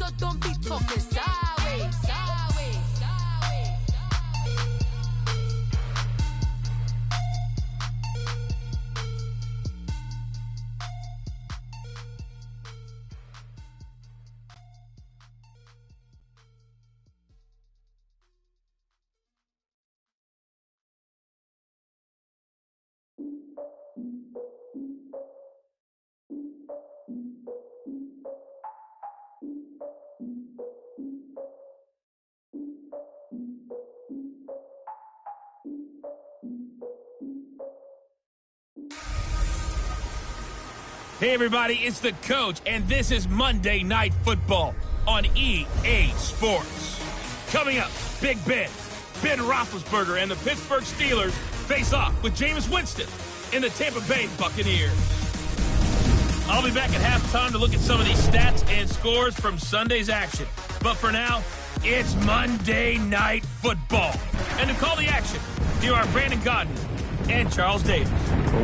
so don't be talking sideways. Hey everybody, it's the coach, and this is Monday Night Football on EA Sports. Coming up, Big Ben Roethlisberger, and the Pittsburgh Steelers face off with Jameis Winston in the Tampa Bay Buccaneers. I'll be back at halftime to look at some of these stats and scores from Sunday's action. But for now, it's Monday Night Football. And to call the action, here are Brandon Godden and Charles Davis.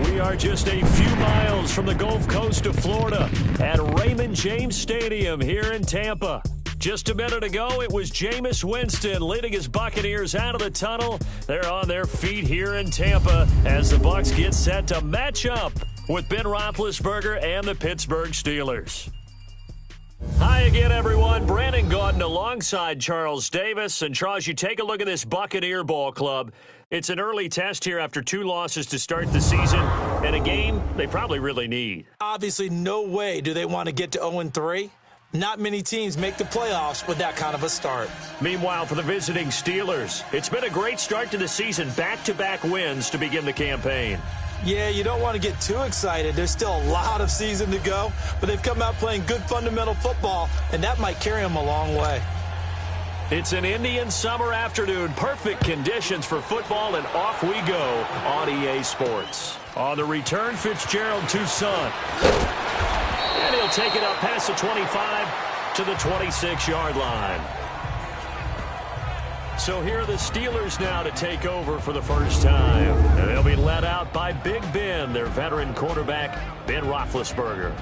We are just a few miles from the Gulf Coast of Florida at Raymond James Stadium here in Tampa. Just a minute ago, it was Jameis Winston leading his Buccaneers out of the tunnel. They're on their feet here in Tampa as the Bucs get set to match up with Ben Roethlisberger and the Pittsburgh Steelers. Hi again, everyone. Brandon Gaudin alongside Charles Davis. And Charles, you take a look at this Buccaneer ball club. It's an early test here after 2 losses to start the season, and a game they probably really need. Obviously, no way do they want to get to 0-3. Not many teams make the playoffs with that kind of a start. Meanwhile, for the visiting Steelers, it's been a great start to the season. Back-to-back wins to begin the campaign. Yeah, you don't want to get too excited. There's still a lot of season to go, but they've come out playing good fundamental football, and that might carry them a long way. It's an Indian summer afternoon. Perfect conditions for football, and off we go on EA Sports. On the return, Fitzgerald to Son. And he'll take it up past the 25 to the 26-yard line. So here are the Steelers now to take over for the first time. And they'll be led out by Big Ben, their veteran quarterback, Ben Roethlisberger.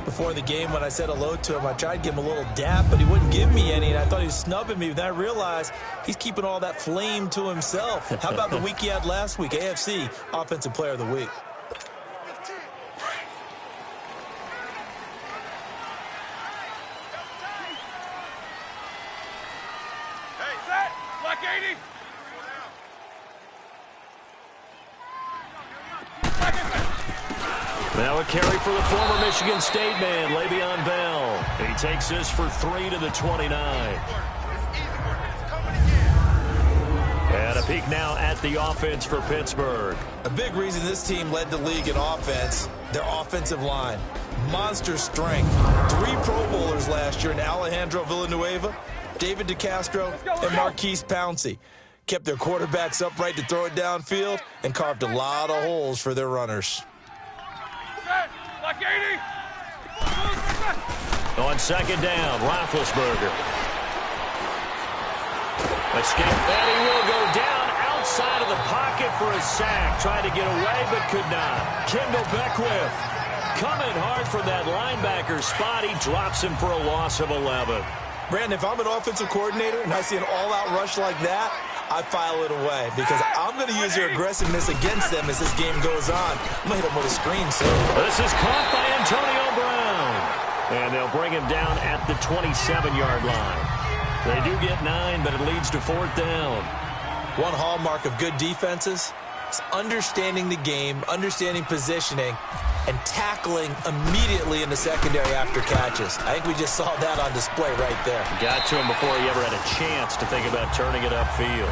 Before the game, when I said hello to him, I tried to give him a little dap, but he wouldn't give me any, and I thought he was snubbing me. Then I realized he's keeping all that flame to himself. How about the week he had last week? AFC Offensive Player of the Week. Hey, set! Black 80! Now a carry for the former Michigan State man, Le'Veon Bell. He takes this for 3 to the 29. And a peek now at the offense for Pittsburgh. A big reason this team led the league in offense, their offensive line. Monster strength. 3 Pro Bowlers last year in Alejandro Villanueva, David DeCastro, and Marquise Pouncey. Kept their quarterbacks upright to throw it downfield and carved a lot of holes for their runners. Black 80! On second down, Roethlisberger. Escape, and he will go down outside of the pocket for a sack. Tried to get away, but could not. Kendall Beckwith coming hard for that linebacker spot. He drops him for a loss of 11. Brandon, if I'm an offensive coordinator and I see an all-out rush like that, I file it away because I'm going to use their aggressiveness against them as this game goes on. I'm going to hit them with a screen soon. This is caught by Antonio Brown. And they'll bring him down at the 27-yard line. They do get 9, but it leads to 4th down. One hallmark of good defenses is understanding the game, understanding positioning, and tackling immediately in the secondary after catches. I think we just saw that on display right there. Got to him before he ever had a chance to think about turning it upfield.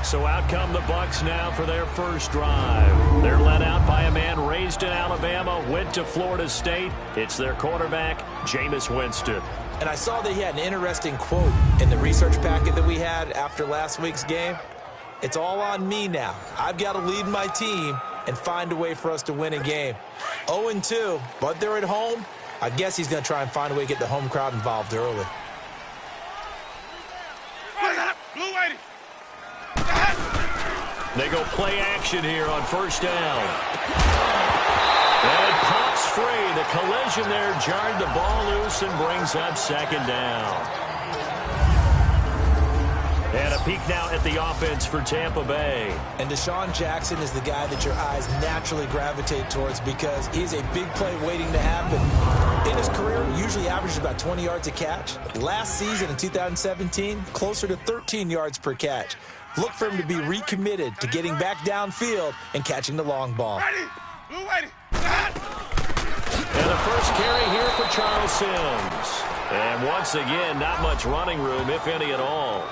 So out come the Bucs now for their first drive. They're led out by a man raised in Alabama, went to Florida State. It's their quarterback, Jameis Winston. And I saw that he had an interesting quote in the research packet that we had after last week's game. It's all on me now. I've got to lead my team and find a way for us to win a game. 0-2, but they're at home. I guess he's going to try and find a way to get the home crowd involved early. Blue 80! They go play action here on first down. And it pops free. The collision there jarred the ball loose and brings up second down. And a peek now at the offense for Tampa Bay. And Deshaun Jackson is the guy that your eyes naturally gravitate towards because he's a big play waiting to happen. In his career, he usually averages about 20 yards a catch. Last season in 2017, closer to 13 yards per catch. Look for him to be recommitted to getting back downfield and catching the long ball. Ready. Blue ready. And the first carry here for Charles Sims. And once again, not much running room, if any at all.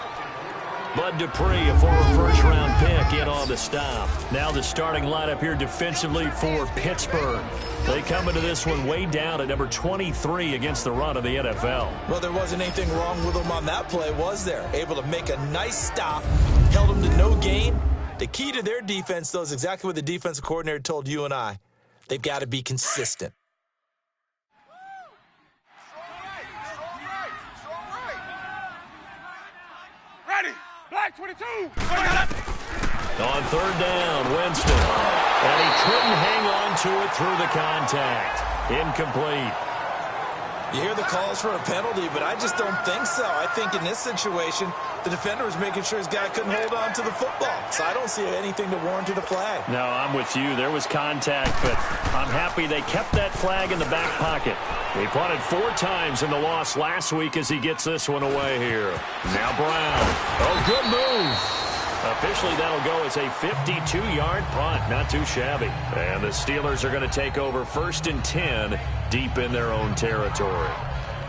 Bud Dupree, a former first-round pick, in on the stop. Now the starting lineup here defensively for Pittsburgh. They come into this one way down at number 23 against the run of the NFL. Well, there wasn't anything wrong with them on that play, was there? Able to make a nice stop, held them to no gain. The key to their defense, though, is exactly what the defensive coordinator told you and I. They've got to be consistent. Ready. Black 22. On third down, Winston. And he couldn't hang on to it through the contact. Incomplete. You hear the calls for a penalty, but I just don't think so. I think in this situation, the defender was making sure his guy couldn't hold on to the football. So I don't see anything to warrant a flag. No, I'm with you. There was contact, but I'm happy they kept that flag in the back pocket. He punted 4 times in the loss last week as he gets this one away here. Now Brown. Oh, good move. Officially, that'll go as a 52-yard punt. Not too shabby. And the Steelers are going to take over 1st and 10 deep in their own territory.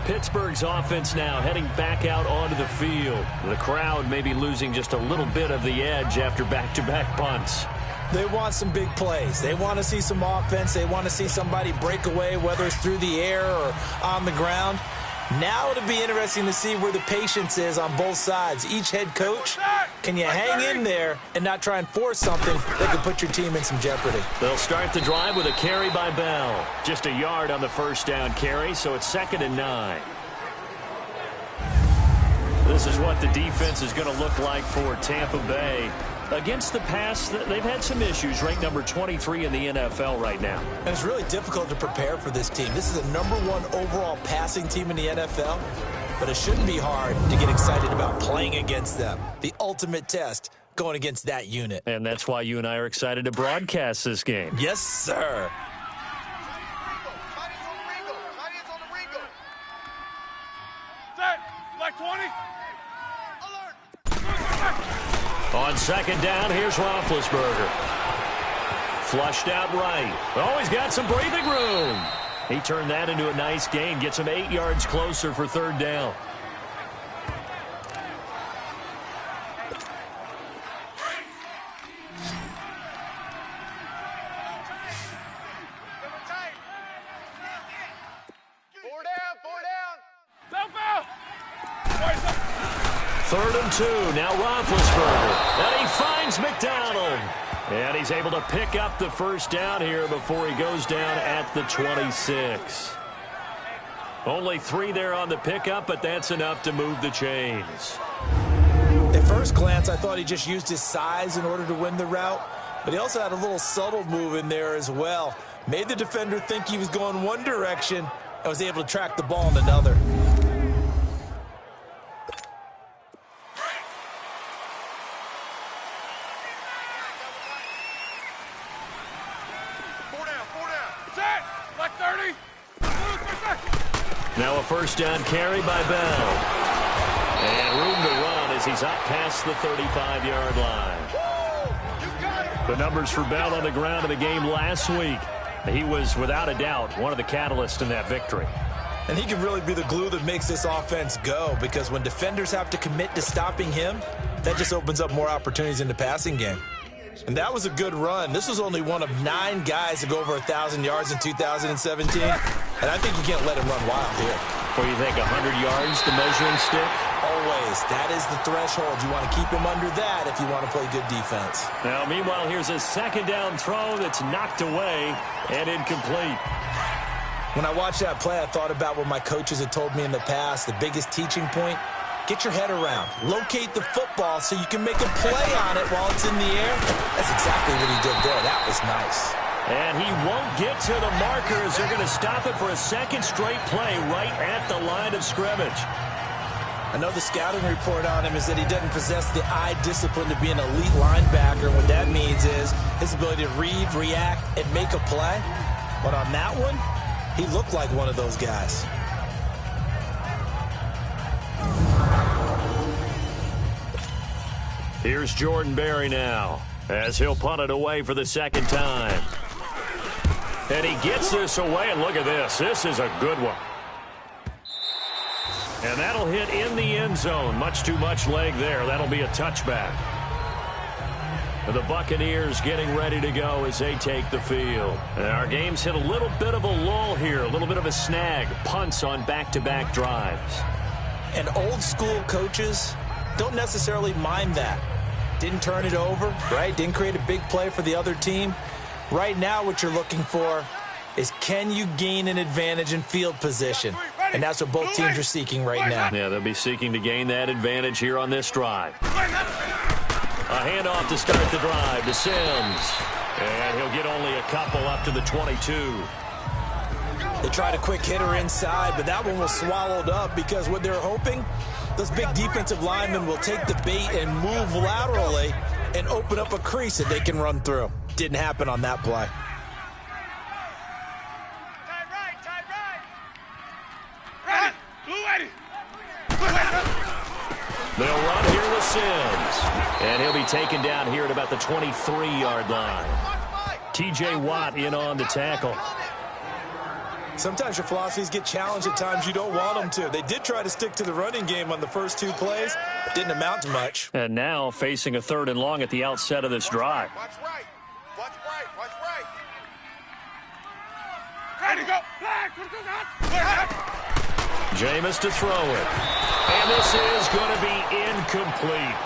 Pittsburgh's offense now heading back out onto the field. The crowd may be losing just a little bit of the edge after back-to-back punts. They want some big plays. They want to see some offense. They want to see somebody break away, whether it's through the air or on the ground. Now it'll be interesting to see where the patience is on both sides. Each head coach, can you hang in there and not try and force something that could put your team in some jeopardy? They'll start the drive with a carry by Bell. Just a yard on the first down carry, so it's 2nd and 9. This is what the defense is going to look like for Tampa Bay. Against the pass, they've had some issues, ranked number 23 in the NFL right now. And it's really difficult to prepare for this team. This is a #1 overall passing team in the NFL, but it shouldn't be hard to get excited about playing against them. The ultimate test going against that unit. And that's why you and I are excited to broadcast this game. Yes, sir. Set. Black 20. On 2nd down, here's Roethlisberger. Flushed out right. Oh, he's got some breathing room. He turned that into a nice gain. Gets him 8 yards closer for 3rd down. Third and 2. Now Roethlisberger. And he finds McDonald. And he's able to pick up the first down here before he goes down at the 26. Only 3 there on the pickup, but that's enough to move the chains. At first glance, I thought he just used his size in order to win the route, but he also had a little subtle move in there as well. Made the defender think he was going one direction and was able to track the ball in another. Now a first down carry by Bell. And room to run as he's up past the 35-yard line. The numbers for Bell on the ground in the game last week. He was, without a doubt, one of the catalysts in that victory. And he can really be the glue that makes this offense go, because when defenders have to commit to stopping him, that just opens up more opportunities in the passing game. And that was a good run. This was only one of 9 guys to go over 1,000 yards in 2017. And I think you can't let him run wild here. What do you think, 100 yards, the measuring stick? Always. That is the threshold. You want to keep him under that if you want to play good defense. Now, meanwhile, here's a 2nd down throw that's knocked away and incomplete. When I watched that play, I thought about what my coaches had told me in the past. The biggest teaching point, get your head around. Locate the football so you can make a play on it while it's in the air. That's exactly what he did there. That was nice. And he won't get to the marker as they're going to stop it for a second straight play right at the line of scrimmage. I know the scouting report on him is that he doesn't possess the eye discipline to be an elite linebacker. What that means is his ability to read, react, and make a play. But on that one, he looked like one of those guys. Here's Jordan Berry now as he'll punt it away for the second time. And he gets this away, and look at this. This is a good one. And that'll hit in the end zone. Much too much leg there. That'll be a touchback. And the Buccaneers getting ready to go as they take the field. And our game's hit a little bit of a lull here, a little bit of a snag. Punts on back-to-back drives. And old school coaches don't necessarily mind that. Didn't turn it over, right? Didn't create a big play for the other team. Right now what you're looking for is, can you gain an advantage in field position? And that's what both teams are seeking right now. Yeah, they'll be seeking to gain that advantage here on this drive. A handoff to start the drive to Sims. And he'll get only a couple up to the 22. They tried a quick hitter inside, but that one was swallowed up because what they're hoping, those big defensive linemen will take the bait and move laterally and open up a crease that they can run through. Didn't happen on that play. They'll run here with Sims. And he'll be taken down here at about the 23-yard line. T.J. Watt in on the tackle. Sometimes your philosophies get challenged at times you don't want them to. They did try to stick to the running game on the first two plays. Didn't amount to much. And now facing a 3rd and long at the outset of this drive. Watch right. Watch right. Watch right. Ready to go. Jameis to throw it. And this is going to be incomplete.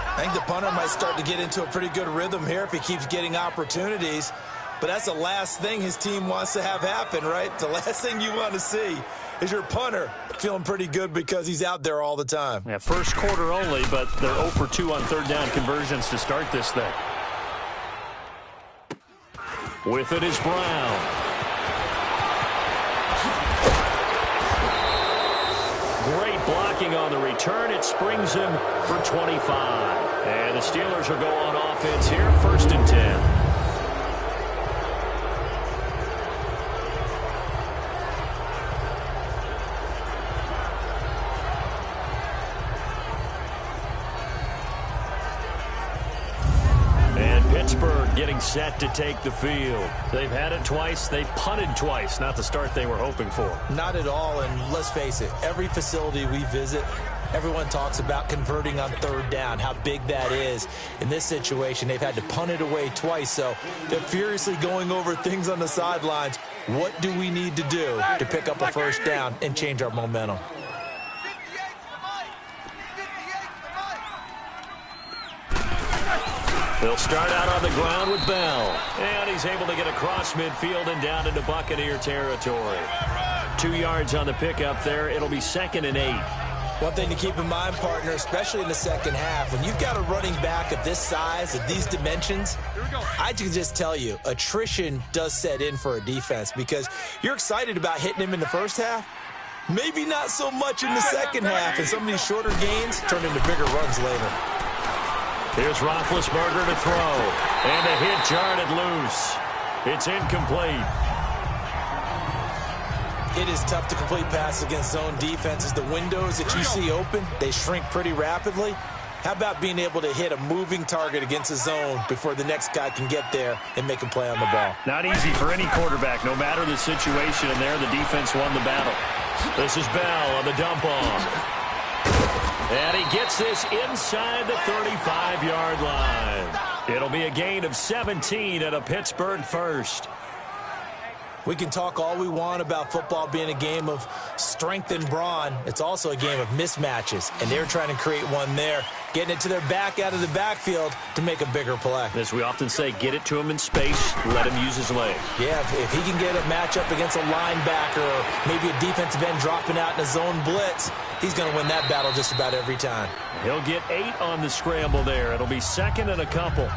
I think the punter might start to get into a pretty good rhythm here if he keeps getting opportunities. But that's the last thing his team wants to have happen, right? The last thing you want to see is your punter feeling pretty good because he's out there all the time. Yeah, first quarter only, but they're 0 for 2 on 3rd down conversions to start this thing. With it is Brown. Great blocking on the return. It springs him for 25. And the Steelers will go on offense here, 1st and 10. Pittsburgh getting set to take the field. They've had it twice. They've punted twice. Not the start they were hoping for. Not at all, and let's face it, every facility we visit, everyone talks about converting on 3rd down, how big that is. In this situation, they've had to punt it away twice, so they're furiously going over things on the sidelines. What do we need to do to pick up a 1st down and change our momentum? They'll start out on the ground with Bell. And he's able to get across midfield and down into Buccaneer territory. 2 yards on the pickup there. It'll be 2nd and 8. One thing to keep in mind, partner, especially in the second half, when you've got a running back of this size, of these dimensions, I can just tell you, attrition does set in for a defense because you're excited about hitting him in the first half. Maybe not so much in the second half, and some of these shorter gains turn into bigger runs later. Here's Roethlisberger to throw. And a hit jarred loose. It's incomplete. It is tough to complete passes against zone defenses. The windows that you see open, they shrink pretty rapidly. How about being able to hit a moving target against a zone before the next guy can get there and make a play on the ball? Not easy for any quarterback, no matter the situation. And there, the defense won the battle. This is Bell on the dump off. And he gets this inside the 35-yard line. It'll be a gain of 17 at a Pittsburgh 1st. We can talk all we want about football being a game of strength and brawn. It's also a game of mismatches, and they're trying to create one there, getting it to their back out of the backfield to make a bigger play. As we often say, get it to him in space, let him use his leg. Yeah, if he can get a matchup against a linebacker or maybe a defensive end dropping out in a zone blitz, he's going to win that battle just about every time. He'll get 8 on the scramble there. It'll be 2nd and a couple.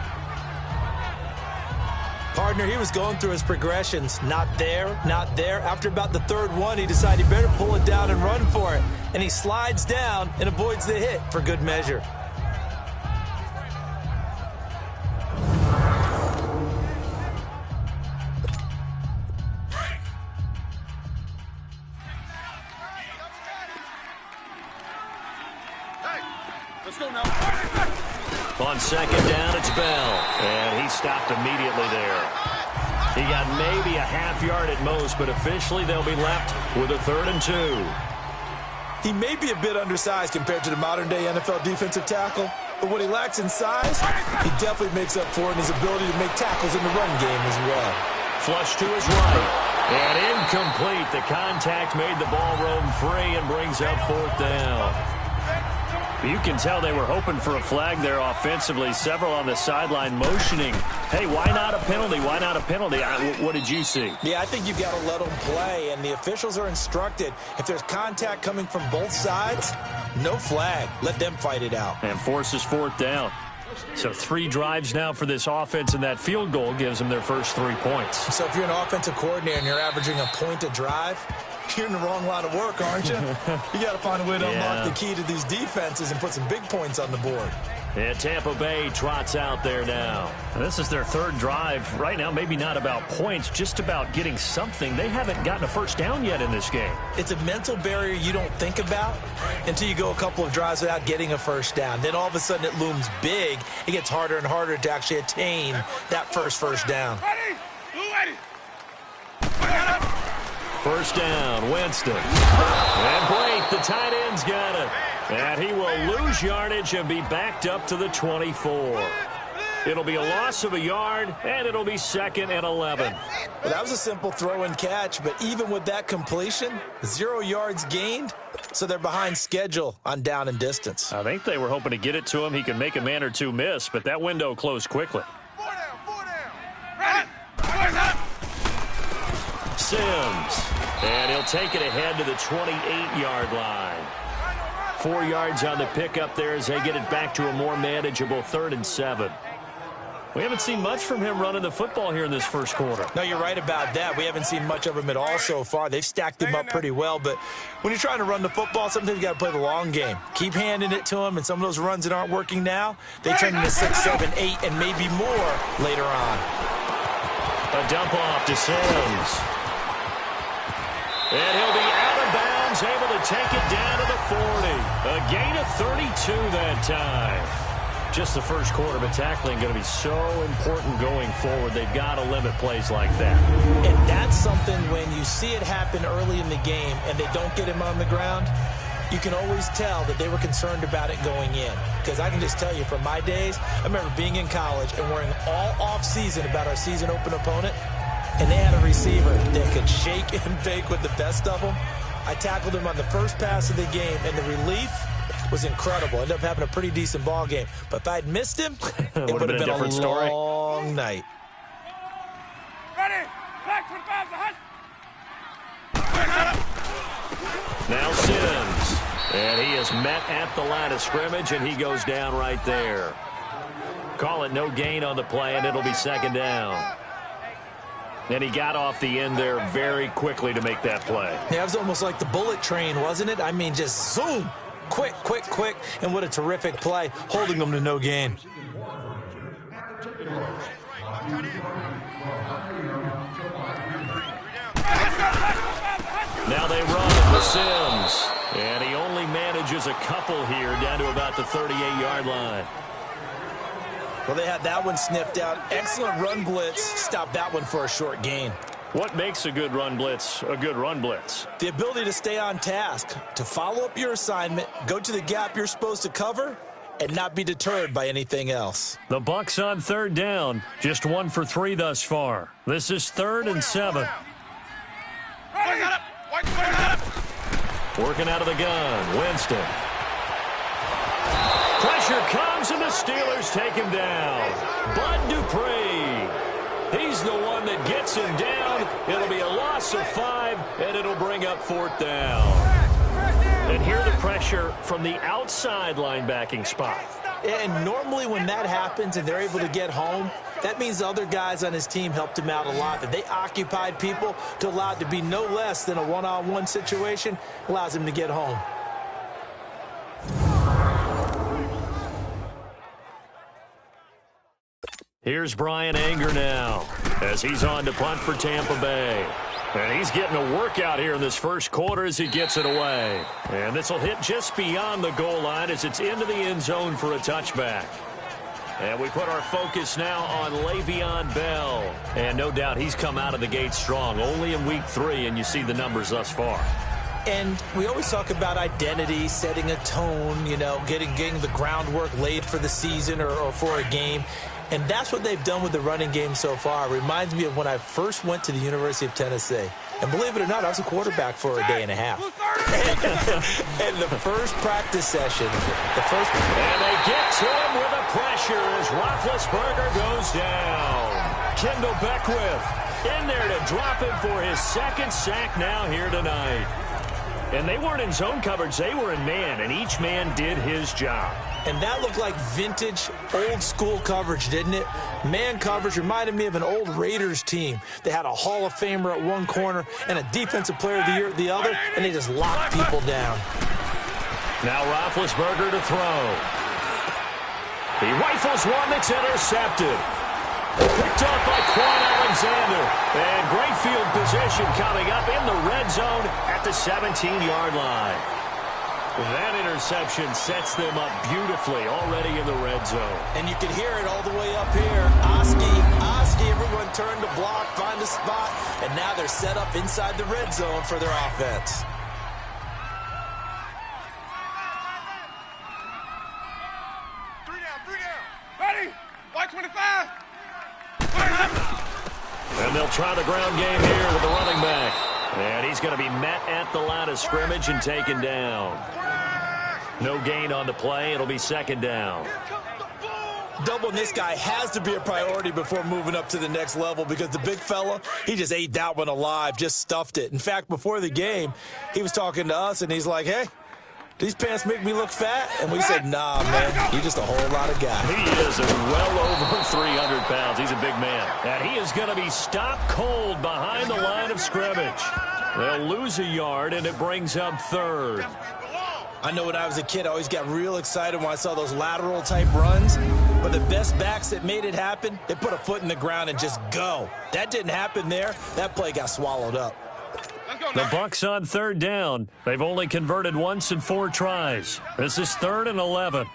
Pardon Gardner, he was going through his progressions. Not there, not there. After about the third one, he decided he better pull it down and run for it. And he slides down and avoids the hit for good measure. Let's go now. On second down, it's Bell. And he stopped immediately there. He got maybe a half yard at most, but officially they'll be left with a 3rd and 2. He may be a bit undersized compared to the modern-day NFL defensive tackle, but what he lacks in size, he definitely makes up for in his ability to make tackles in the run game as well. Flush to his right. And incomplete. The contact made the ball roam free and brings up 4th down. You can tell they were hoping for a flag there offensively. Several on the sideline motioning. Hey, why not a penalty? Why not a penalty? What did you see? Yeah, I think you've got to let them play, and the officials are instructed. If there's contact coming from both sides, no flag. Let them fight it out. And forces 4th down. So 3 drives now for this offense, and that field goal gives them their first 3 points. So if you're an offensive coordinator and you're averaging a point a drive, you're in the wrong line of work, aren't you? You got to find a way to unlock the key to these defenses and put some big points on the board. And Tampa Bay trots out there now. And this is their 3rd drive. Right now, maybe not about points, just about getting something. They haven't gotten a first down yet in this game. It's a mental barrier you don't think about until you go a couple of drives without getting a first down. Then all of a sudden it looms big. It gets harder and harder to actually attain that first down. Ready? First down, Winston. And Blake, the tight end's got it. And he will lose yardage and be backed up to the 24. It'll be a loss of a yard, and it'll be 2nd and 11. Well, that was a simple throw and catch, but even with that completion, 0 yards gained, so they're behind schedule on down and distance. I think they were hoping to get it to him. He could make a man or two miss, but that window closed quickly. 4 down. Ready? Sims. And he'll take it ahead to the 28-yard line. 4 yards on the pickup there as they get it back to a more manageable 3rd and 7. We haven't seen much from him running the football here in this first quarter. No, you're right about that. We haven't seen much of him at all so far. They've stacked him up pretty well, but when you're trying to run the football, sometimes you got to play the long game. Keep handing it to him, and some of those runs that aren't working now, they turn into 6, 7, 8, and maybe more later on. A dump off to Sims. And he'll be out of bounds, able to take it down to the 40. A gain of 32 that time. Just the first quarter, but tackling going to be so important going forward. They've got to limit plays like that. And that's something when you see it happen early in the game and they don't get him on the ground, you can always tell that they were concerned about it going in. Because I can just tell you from my days, I remember being in college and worrying all off-season about our season open opponent. And they had a receiver that could shake and bake with the best of them. I tackled him on the first pass of the game, and the relief was incredible. Ended up having a pretty decent ball game. But if I'd missed him, it would have been a different story. Long night. Ready? Back 25. Now Sims. And he is met at the line of scrimmage, and he goes down right there. Call it no gain on the play, and it'll be 2nd down. And he got off the end there very quickly to make that play. Yeah, it was almost like the bullet train, wasn't it? I mean, just zoom. Quick, quick, quick. And what a terrific play, holding them to no gain. Now they run with Sims. And he only manages a couple here down to about the 38-yard line. Well, they had that one sniffed out. Excellent run blitz. Stopped that one for a short gain. What makes a good run blitz a good run blitz? The ability to stay on task, to follow up your assignment, go to the gap you're supposed to cover, and not be deterred by anything else. The Bucs on 3rd down. Just 1 for 3 thus far. This is 3rd and 7. Working out of the gun. Winston. Pressure comes, and the Steelers take him down. Bud Dupree. He's the one that gets him down. It'll be a loss of 5, and it'll bring up 4th down. And here the pressure from the outside linebacking spot. And normally when that happens and they're able to get home, that means the other guys on his team helped him out a lot. That they occupied people to allow it to be no less than a one-on-one situation, allows him to get home. Here's Brian Anger now as he's on to punt for Tampa Bay. And he's getting a workout here in this first quarter as he gets it away. And this will hit just beyond the goal line as it's into the end zone for a touchback. And we put our focus now on Le'Veon Bell. And no doubt he's come out of the gate strong, only in week 3, and you see the numbers thus far. And we always talk about identity, setting a tone, you know, getting the groundwork laid for the season or for a game. And that's what they've done with the running game so far. It reminds me of when I first went to the University of Tennessee. And believe it or not, I was a quarterback for a day and a half. And the first practice session, And they get to him with the pressure as Roethlisberger goes down. Kendall Beckwith in there to drop him for his second sack now here tonight. And they weren't in zone coverage, they were in man, and each man did his job. And that looked like vintage, old-school coverage, didn't it? Man coverage reminded me of an old Raiders team. They had a Hall of Famer at one corner and a Defensive Player of the Year at the other, and they just locked people down. Now Roethlisberger to throw. He rifles one that's intercepted. Picked up by Quan Alexander. And great field position coming up in the red zone at the 17-yard line. That interception sets them up beautifully already in the red zone. And you can hear it all the way up here. Oski, everyone turned to block, find a spot, and now they're set up inside the red zone for their offense. Three down. Ready? White 25. And they'll try the ground game here with the running back. And he's going to be met at the line of scrimmage and taken down. No gain on the play. It'll be second down. Doubling this guy has to be a priority before moving up to the next level because the big fella, he just ate that one alive, just stuffed it. In fact, before the game, he was talking to us, and he's like, hey, these pants make me look fat? And we said, nah, man, you're just a whole lot of guy. He is well over 300 pounds. He's a big man. And he is going to be stopped cold behind the line of scrimmage. They'll lose a yard, and it brings up third. I know when I was a kid, I always got real excited when I saw those lateral-type runs. But the best backs that made it happen, they put a foot in the ground and just go. That didn't happen there. That play got swallowed up. The Bucs on third down. They've only converted once in 4 tries. This is 3rd and 11.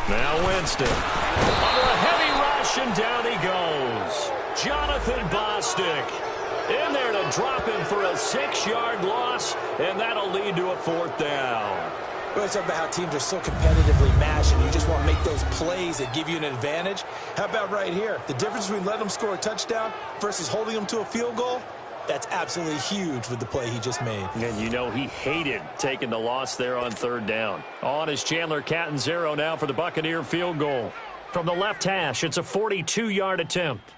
Now Winston. Under a heavy rush, and down he goes. Jonathan Bostic in there to drop him for a 6-yard loss, and that'll lead to a 4th down. We always talk about how teams are so competitively matched, and you just want to make those plays that give you an advantage. How about right here? The difference between letting them score a touchdown versus holding them to a field goal, that's absolutely huge with the play he just made. And you know he hated taking the loss there on 3rd down. On is Chandler Catanzaro now for the Buccaneer field goal. From the left hash, it's a 42-yard attempt.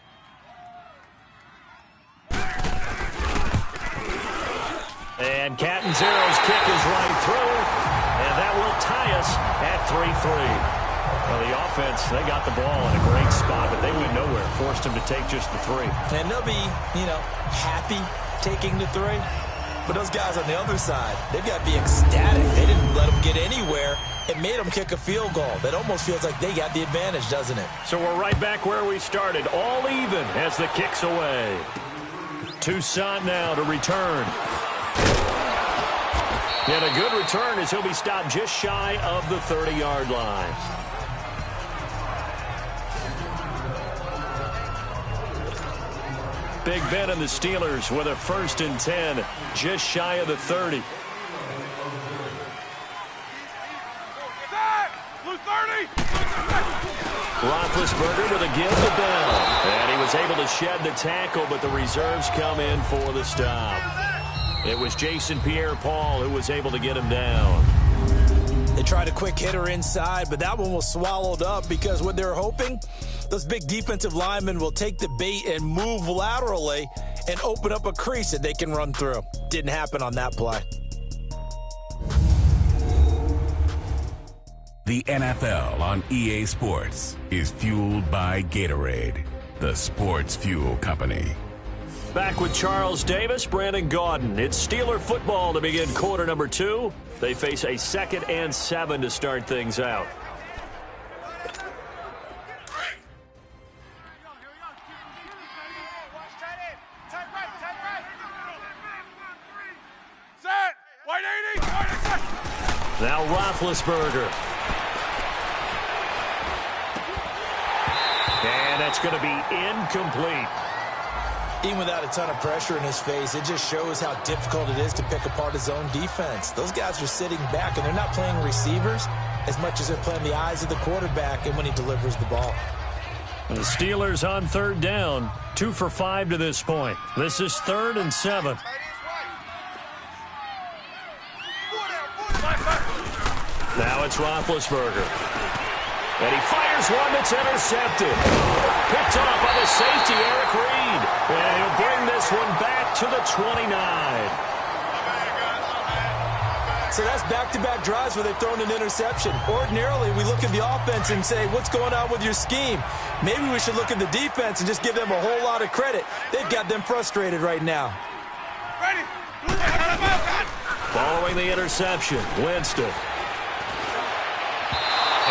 And Catanzaro's kick is right through, and that will tie us at 3-3. Well, the offense, they got the ball in a great spot, but they went nowhere, forced them to take just the 3. And they'll be, happy taking the 3. But those guys on the other side, they've got to be ecstatic. They didn't let them get anywhere. It made them kick a field goal. That almost feels like they got the advantage, doesn't it? So we're right back where we started, all even as the kick's away. Toussaint now to return. And a good return as he'll be stopped just shy of the 30-yard line. Big Ben and the Steelers with a 1st and 10, just shy of the 30. Roethlisberger with a give to Bell. And he was able to shed the tackle, but the reserves come in for the stop. It was Jason Pierre-Paul who was able to get him down. They tried a quick hitter inside, but that one was swallowed up because what they're hoping, those big defensive linemen will take the bait and move laterally and open up a crease that they can run through. Didn't happen on that play. The NFL on EA Sports is fueled by Gatorade, the sports fuel company. Back with Charles Davis, Brandon Gaudin. It's Steeler football to begin quarter number 2. They face a 2nd and 7 to start things out. Now Roethlisberger. And that's going to be incomplete. Even without a ton of pressure in his face, it just shows how difficult it is to pick apart his own defense. Those guys are sitting back, and they're not playing receivers as much as they're playing the eyes of the quarterback and when he delivers the ball. The Steelers on 3rd down, 2 for 5 to this point. This is 3rd and 7. Now it's Roethlisberger. And he fires one that's intercepted. Picked off by the safety, Eric Reed. And he'll bring this one back to the 29. So that's back-to-back drives where they've thrown an interception. Ordinarily, we look at the offense and say, what's going on with your scheme? Maybe we should look at the defense and just give them a whole lot of credit. They've got them frustrated right now. Following the interception, Winston.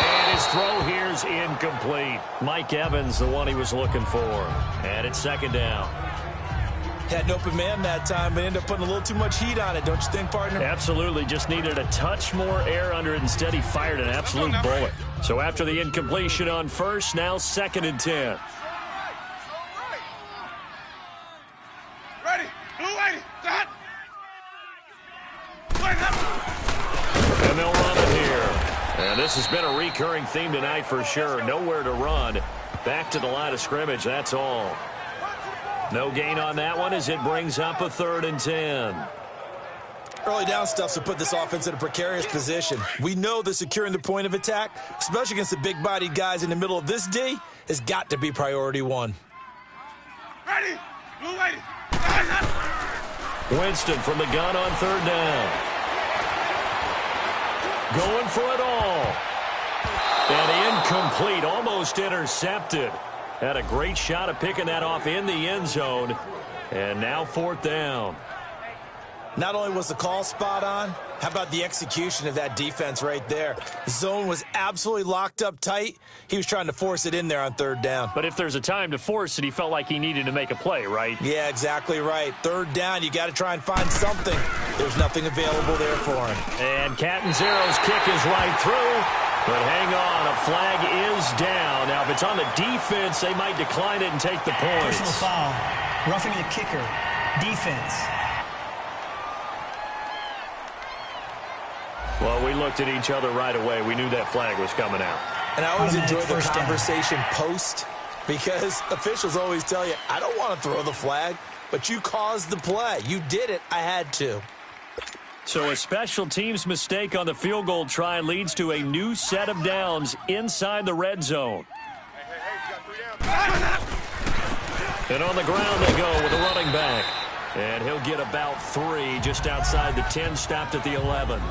And his throw here's incomplete. Mike Evans, the one he was looking for. And it's 2nd down. Had an open man that time, but ended up putting a little too much heat on it, don't you think, partner? Absolutely. Just needed a touch more air under it. Instead, he fired an absolute bullet. So after the incompletion on 1st, now 2nd and 10. Ready. Blue lady. Set. And they'll run it here. And this has been a recurring theme tonight for sure. Nowhere to run. Back to the line of scrimmage, that's all. No gain on that one as it brings up a 3rd and 10. Early down stuff to put this offense in a precarious position. We know that securing the point of attack, especially against the big-bodied guys in the middle of this D, has got to be priority 1. Ready. Blue lady. Winston from the gun on 3rd down. Going for it all. And incomplete, almost intercepted. Had a great shot at picking that off in the end zone. And now 4th down. Not only was the call spot on, how about the execution of that defense right there? The zone was absolutely locked up tight. He was trying to force it in there on 3rd down. But if there's a time to force it, he felt like he needed to make a play, right? Yeah, exactly right. 3rd down, you got to try and find something. There's nothing available there for him. And Catanzaro's kick is right through. But hang on, a flag is down. Now, if it's on the defense, they might decline it and take the points. Personal foul. Roughing the kicker. Defense. Well, we looked at each other right away. We knew that flag was coming out. And I always enjoy the First down. conversation post because officials always tell you, I don't want to throw the flag, but you caused the play. You did it. I had to. So a special teams mistake on the field goal try leads to a new set of downs inside the red zone. And on the ground they go with a running back. And he'll get about 3 just outside the 10, stopped at the 11.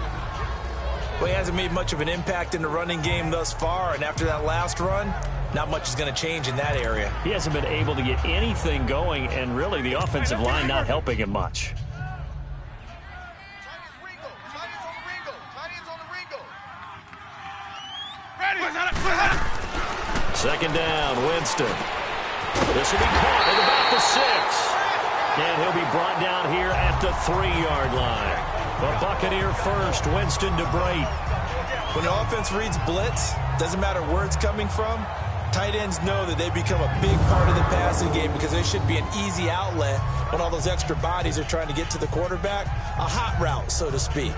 Well, he hasn't made much of an impact in the running game thus far, and after that last run, not much is going to change in that area. He hasn't been able to get anything going, and really the offensive line not helping him much. Second down, Winston. This will be caught at about the 6. And he'll be brought down here at the 3-yard line. The Buccaneer first, Winston to Brate. When the offense reads blitz, doesn't matter where it's coming from, tight ends know that they become a big part of the passing game because they should be an easy outlet when all those extra bodies are trying to get to the quarterback. A hot route, so to speak.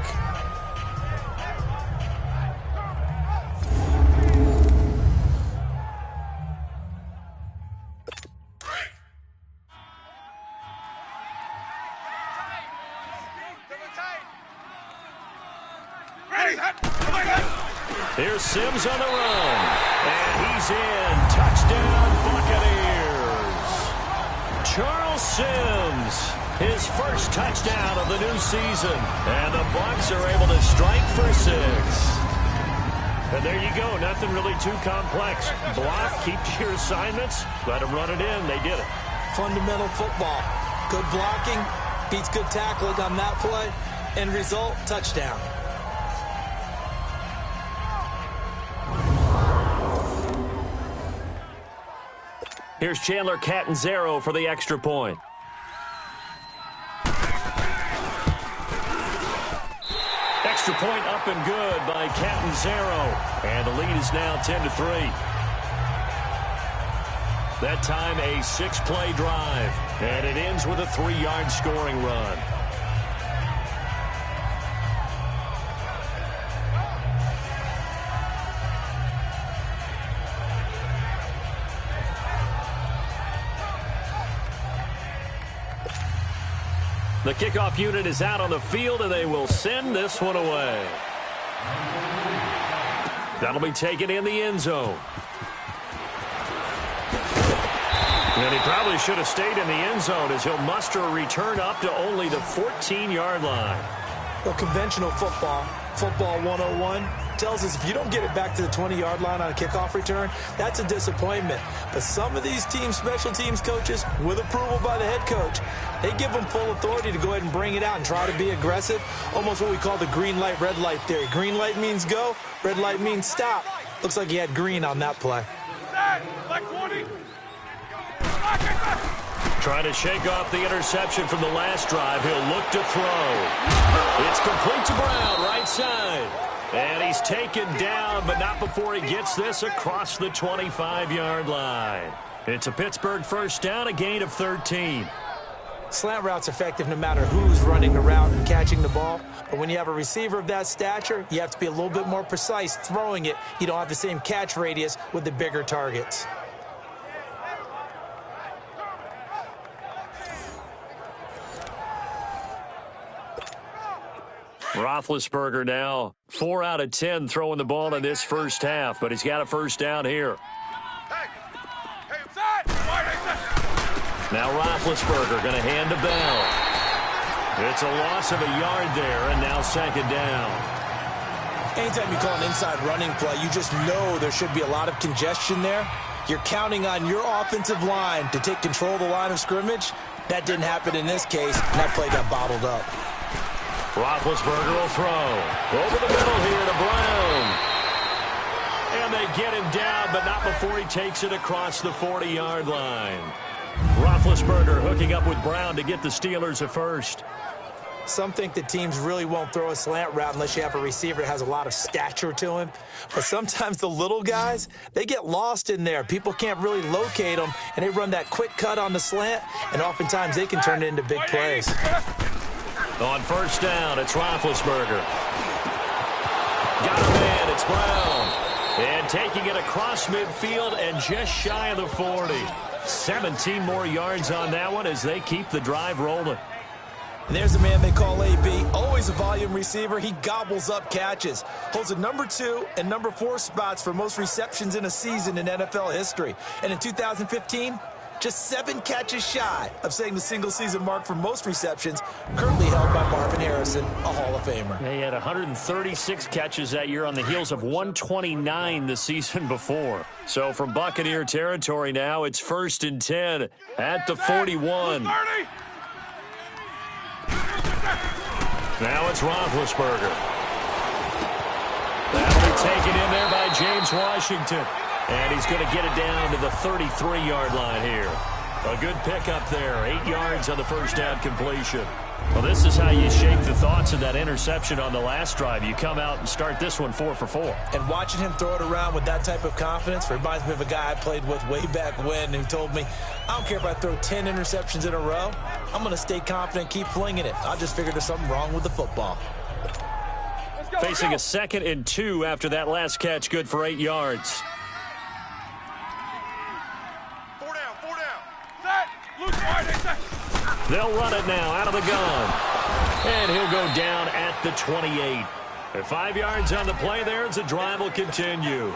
Here's Sims on the run. And he's in. Touchdown, Buccaneers. Charles Sims, his first touchdown of the new season. And the Bucs are able to strike for 6. And there you go. Nothing really too complex. Block, keep to your assignments, let them run it in. They did it. Fundamental football. Good blocking beats good tackling on that play. End result, touchdown. Here's Chandler Catanzaro for the extra point. Extra point up and good by Catanzaro. And the lead is now 10-3. That time a 6-play drive. And it ends with a 3-yard scoring run. The kickoff unit is out on the field, and they will send this one away. That'll be taken in the end zone. And he probably should have stayed in the end zone as he'll muster a return up to only the 14-yard line. Well, conventional football 101, tells us if you don't get it back to the 20-yard line on a kickoff return, that's a disappointment. But some of these teams, special teams coaches, with approval by the head coach, they give them full authority to go ahead and bring it out and try to be aggressive, almost what we call the green light, red light theory. Green light means go, red light means stop. Looks like he had green on that play. Like 20. Trying to shake off the interception from the last drive. He'll look to throw. It's complete to Brown, right side. And he's taken down, but not before he gets this across the 25-yard line. It's a Pittsburgh first down, a gain of 13. Slant route's effective no matter who's running the route and catching the ball. But when you have a receiver of that stature, you have to be a little bit more precise throwing it. You don't have the same catch radius with the bigger targets. Roethlisberger now 4 out of 10 throwing the ball in this first half, but he's got a first down here. Now Roethlisberger going to hand to Bell. It's a loss of a yard there, and now second down. Anytime you call an inside running play, you just know there should be a lot of congestion there. You're counting on your offensive line to take control of the line of scrimmage. That didn't happen in this case, and that play got bottled up. Roethlisberger will throw. Over the middle here to Brown. And they get him down, but not before he takes it across the 40-yard line. Roethlisberger hooking up with Brown to get the Steelers a first. Some think that teams really won't throw a slant route unless you have a receiver that has a lot of stature to him. But sometimes the little guys, they get lost in there. People can't really locate them, and they run that quick cut on the slant, and oftentimes they can turn it into big plays. On first down, it's Roethlisberger. Got a man, it's Brown. And taking it across midfield and just shy of the 40. 17 more yards on that one as they keep the drive rolling. And there's a man they call AB, always a volume receiver. He gobbles up catches, holds the number 2 and number 4 spots for most receptions in a season in NFL history. And in 2015, just 7 catches shy of setting the single-season mark for most receptions, currently held by Marvin Harrison, a Hall of Famer. He had 136 catches that year on the heels of 129 the season before. So from Buccaneer territory now, it's 1st and 10 at the 41. Now it's Roethlisberger. That'll be taken in there by James Washington. And he's going to get it down to the 33-yard line here. A good pickup there. 8 yards on the first down completion. Well, this is how you shake the thoughts of that interception on the last drive. You come out and start this one 4 for 4. And watching him throw it around with that type of confidence reminds me of a guy I played with way back when who told me, I don't care if I throw 10 interceptions in a row. I'm going to stay confident, keep flinging it. I just figured there's something wrong with the football. Facing a 2nd and 2 after that last catch, good for 8 yards. They'll run it now out of the gun. And he'll go down at the 28. And 5 yards on the play there as the drive will continue.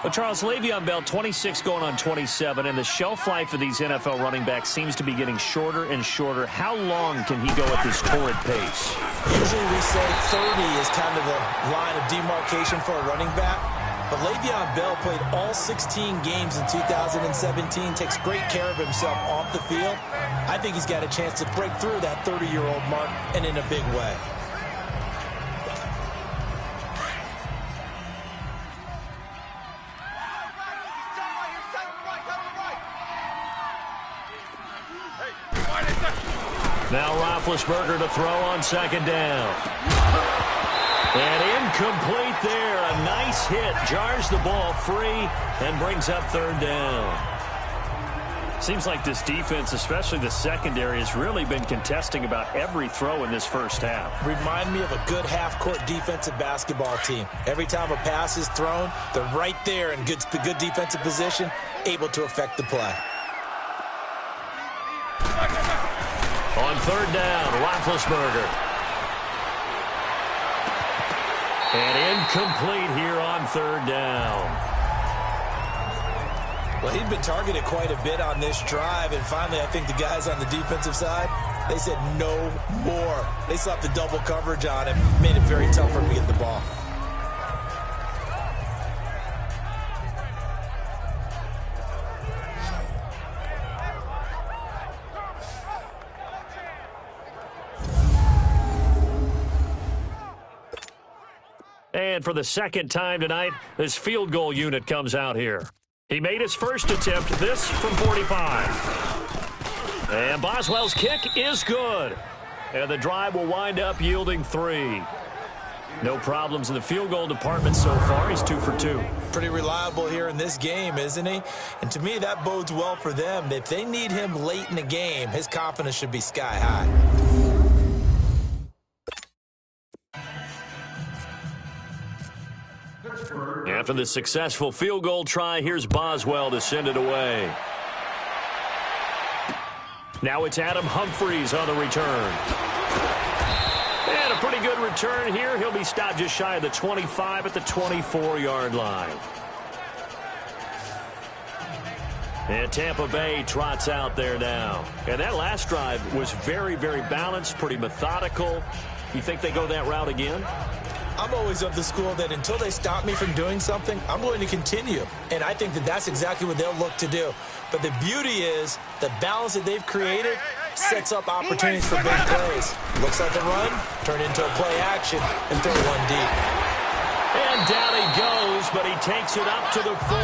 Well, Charles, Le'Veon Bell, 26 going on 27, and the shelf life of these NFL running backs seems to be getting shorter and shorter. How long can he go at this torrid pace? Usually we say 30 is kind of the line of demarcation for a running back. But Le'Veon Bell played all 16 games in 2017, takes great care of himself off the field. I think he's got a chance to break through that 30-year-old mark, and in a big way. Now Roethlisberger to throw on second down. And incomplete there. A nice hit. Jars the ball free and brings up third down. Seems like this defense, especially the secondary, has really been contesting about every throw in this first half. Remind me of a good half-court defensive basketball team. Every time a pass is thrown, they're right there in good defensive position, able to affect the play. On third down, Roethlisberger. And incomplete here on third down. Well, he'd been targeted quite a bit on this drive, and finally I think the guys on the defensive side, they said no more. They slapped the double coverage on him, made it very tough for him to get the ball. And for the second time tonight, this field goal unit comes out here. He made his first attempt, this from 45. And Boswell's kick is good. And the drive will wind up yielding 3. No problems in the field goal department so far. He's 2 for 2. Pretty reliable here in this game, isn't he? And to me, that bodes well for them. If they need him late in the game, his confidence should be sky high. After the successful field goal try, here's Boswell to send it away. Now it's Adam Humphries on the return. And a pretty good return here. He'll be stopped just shy of the 25 at the 24-yard line. And Tampa Bay trots out there now. And that last drive was very, very balanced, pretty methodical. You think they go that route again? I'm always of the school that until they stop me from doing something, I'm going to continue. And I think that that's exactly what they'll look to do. But the beauty is the balance that they've created sets up opportunities for big plays. Looks like a run, turn into a play action, and throw one deep. And down he goes, but he takes it up to the 40.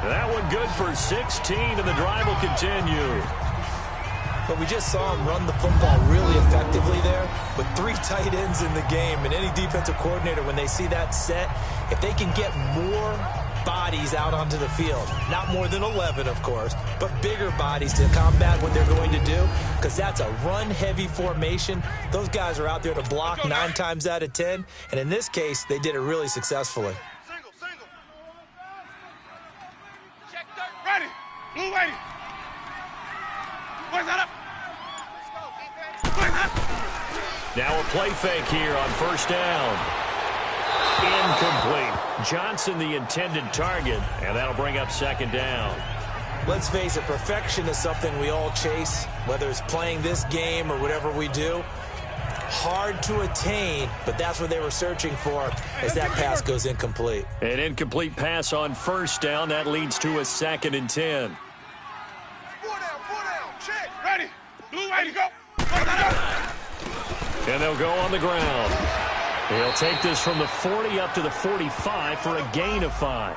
That one good for 16, and the drive will continue. But we just saw him run the football really effectively there with 3 tight ends in the game. And any defensive coordinator, when they see that set, if they can get more bodies out onto the field, not more than 11, of course, but bigger bodies to combat what they're going to do, because that's a run-heavy formation. Those guys are out there to block 9 times out of 10. And in this case, they did it really successfully. Single. Check third. Ready. Blue ready. Where's that up? Now a play fake here on first down. Incomplete. Johnson the intended target, and that'll bring up second down. Let's face it, perfection is something we all chase, whether it's playing this game or whatever we do. Hard to attain, but that's what they were searching for as that pass goes incomplete. An incomplete pass on first down. That leads to a 2nd and 10. 4 down. Check. Ready. Blue ready. Go. And they'll go on the ground. He'll take this from the 40 up to the 45 for a gain of 5.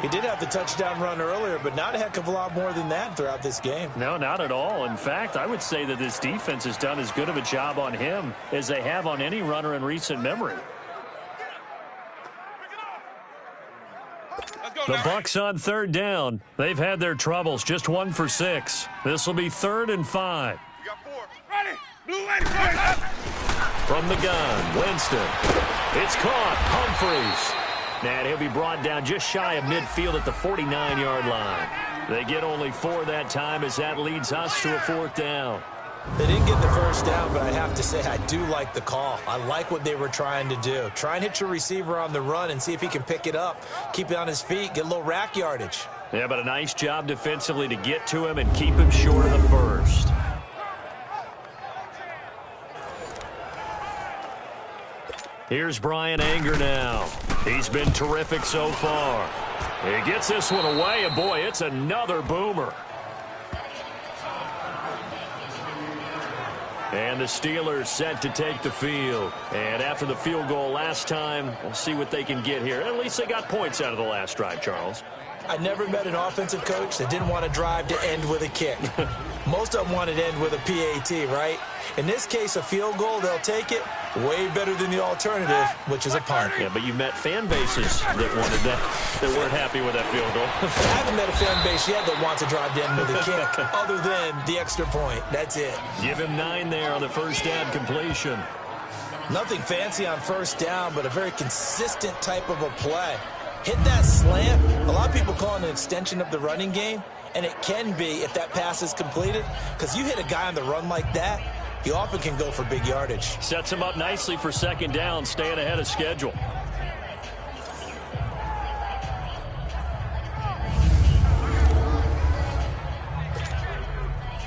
He did have the touchdown run earlier, but not a heck of a lot more than that throughout this game. No, not at all. In fact, I would say that this defense has done as good of a job on him as they have on any runner in recent memory. The Bucs on third down. They've had their troubles. Just 1 for 6. This will be 3rd and 5. You got 4. Ready. Blue ready. From the gun, Winston. It's caught. Humphries. And he'll be brought down just shy of midfield at the 49-yard line. They get only 4 that time as that leads us to a 4th down. They didn't get the first down, but I have to say I do like the call. I like what they were trying to do. Try and hit your receiver on the run and see if he can pick it up, keep it on his feet, get a little rack yardage. Yeah, but a nice job defensively to get to him and keep him short of the first. Here's Brian Anger now. He's been terrific so far. He gets this one away, and boy, it's another boomer. And the Steelers set to take the field. And after the field goal last time, we'll see what they can get here. At least they got points out of the last drive, Charles. I never met an offensive coach that didn't want to drive to end with a kick. Most of them wanted to end with a PAT, right? In this case, a field goal, they'll take it. Way better than the alternative, which is a punt. Yeah, but you've met fan bases that wanted that weren't happy with that field goal. I haven't met a fan base yet that wants to drive to end with a kick, other than the extra point. That's it. Give him 9 there on the first down completion. Nothing fancy on first down, but a very consistent type of a play. Hit that slant. A lot of people call it an extension of the running game, and it can be if that pass is completed, because you hit a guy on the run like that, he often can go for big yardage. Sets him up nicely for second down, staying ahead of schedule.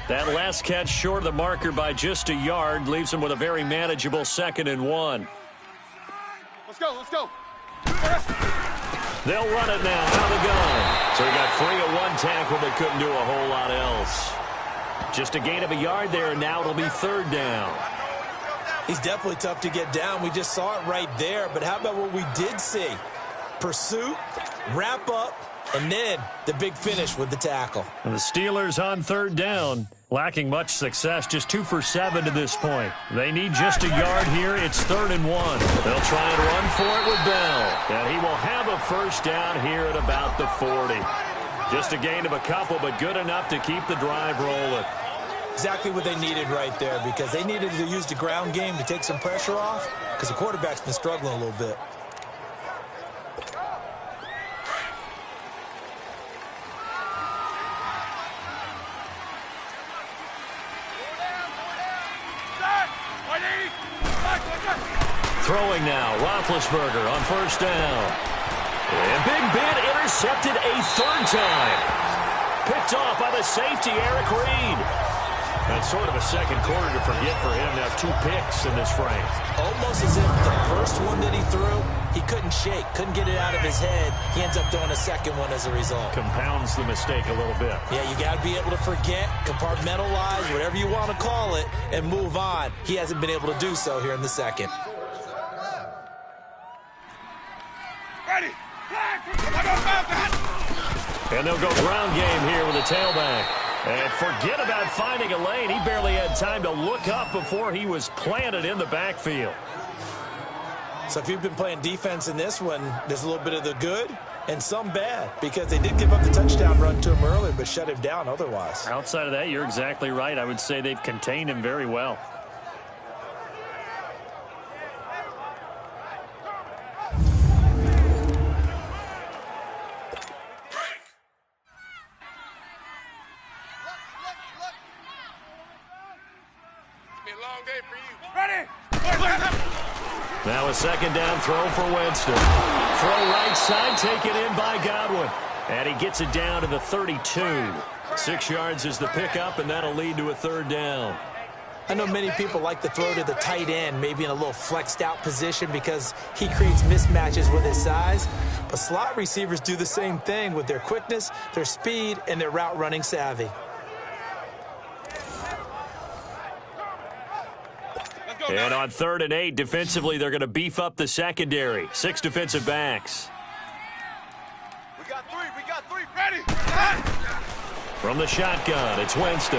That last catch short of the marker by just a yard leaves him with a very manageable 2nd and 1. Let's go, let's go. They'll run it now out of the gun. So he got free of one tackle but couldn't do a whole lot else. Just a gain of a yard there, and now it'll be 3rd down. He's definitely tough to get down. We just saw it right there. But how about what we did see? Pursuit, wrap up, and then the big finish with the tackle. And the Steelers on 3rd down, lacking much success, just 2 for 7 to this point. They need just a yard here. It's 3rd and 1. They'll try and run for it with Bell. And he will have a first down here at about the 40. Just a gain of a couple, but good enough to keep the drive rolling. Exactly what they needed right there, because they needed to use the ground game to take some pressure off, because the quarterback's been struggling a little bit. Throwing now, Roethlisberger on first down. And Big Ben intercepted a 3rd time. Picked off by the safety, Eric Reed. That's sort of a second quarter to forget for him. Now 2 picks in this frame. Almost as if the first one that he threw, he couldn't shake, couldn't get it out of his head. He ends up throwing a second one as a result. Compounds the mistake a little bit. Yeah, you got to be able to forget, compartmentalize, whatever you want to call it, and move on. He hasn't been able to do so here in the second. Ready. And they'll go ground game here with a tailback. And forget about finding a lane. He barely had time to look up before he was planted in the backfield. So if you've been playing defense in this one, there's a little bit of the good and some bad, because they did give up the touchdown run to him earlier but shut him down otherwise. Outside of that, you're exactly right. I would say they've contained him very well. Now a second down throw for Winston. Throw right side, taken in by Godwin. And he gets it down to the 32. 6 yards is the pickup, and that'll lead to a 3rd down. I know many people like to throw to the tight end, maybe in a little flexed out position, because he creates mismatches with his size. But slot receivers do the same thing with their quickness, their speed, and their route running savvy. And on 3rd and 8, defensively, they're going to beef up the secondary. 6 defensive backs. We got 3, ready. From the shotgun, it's Winston.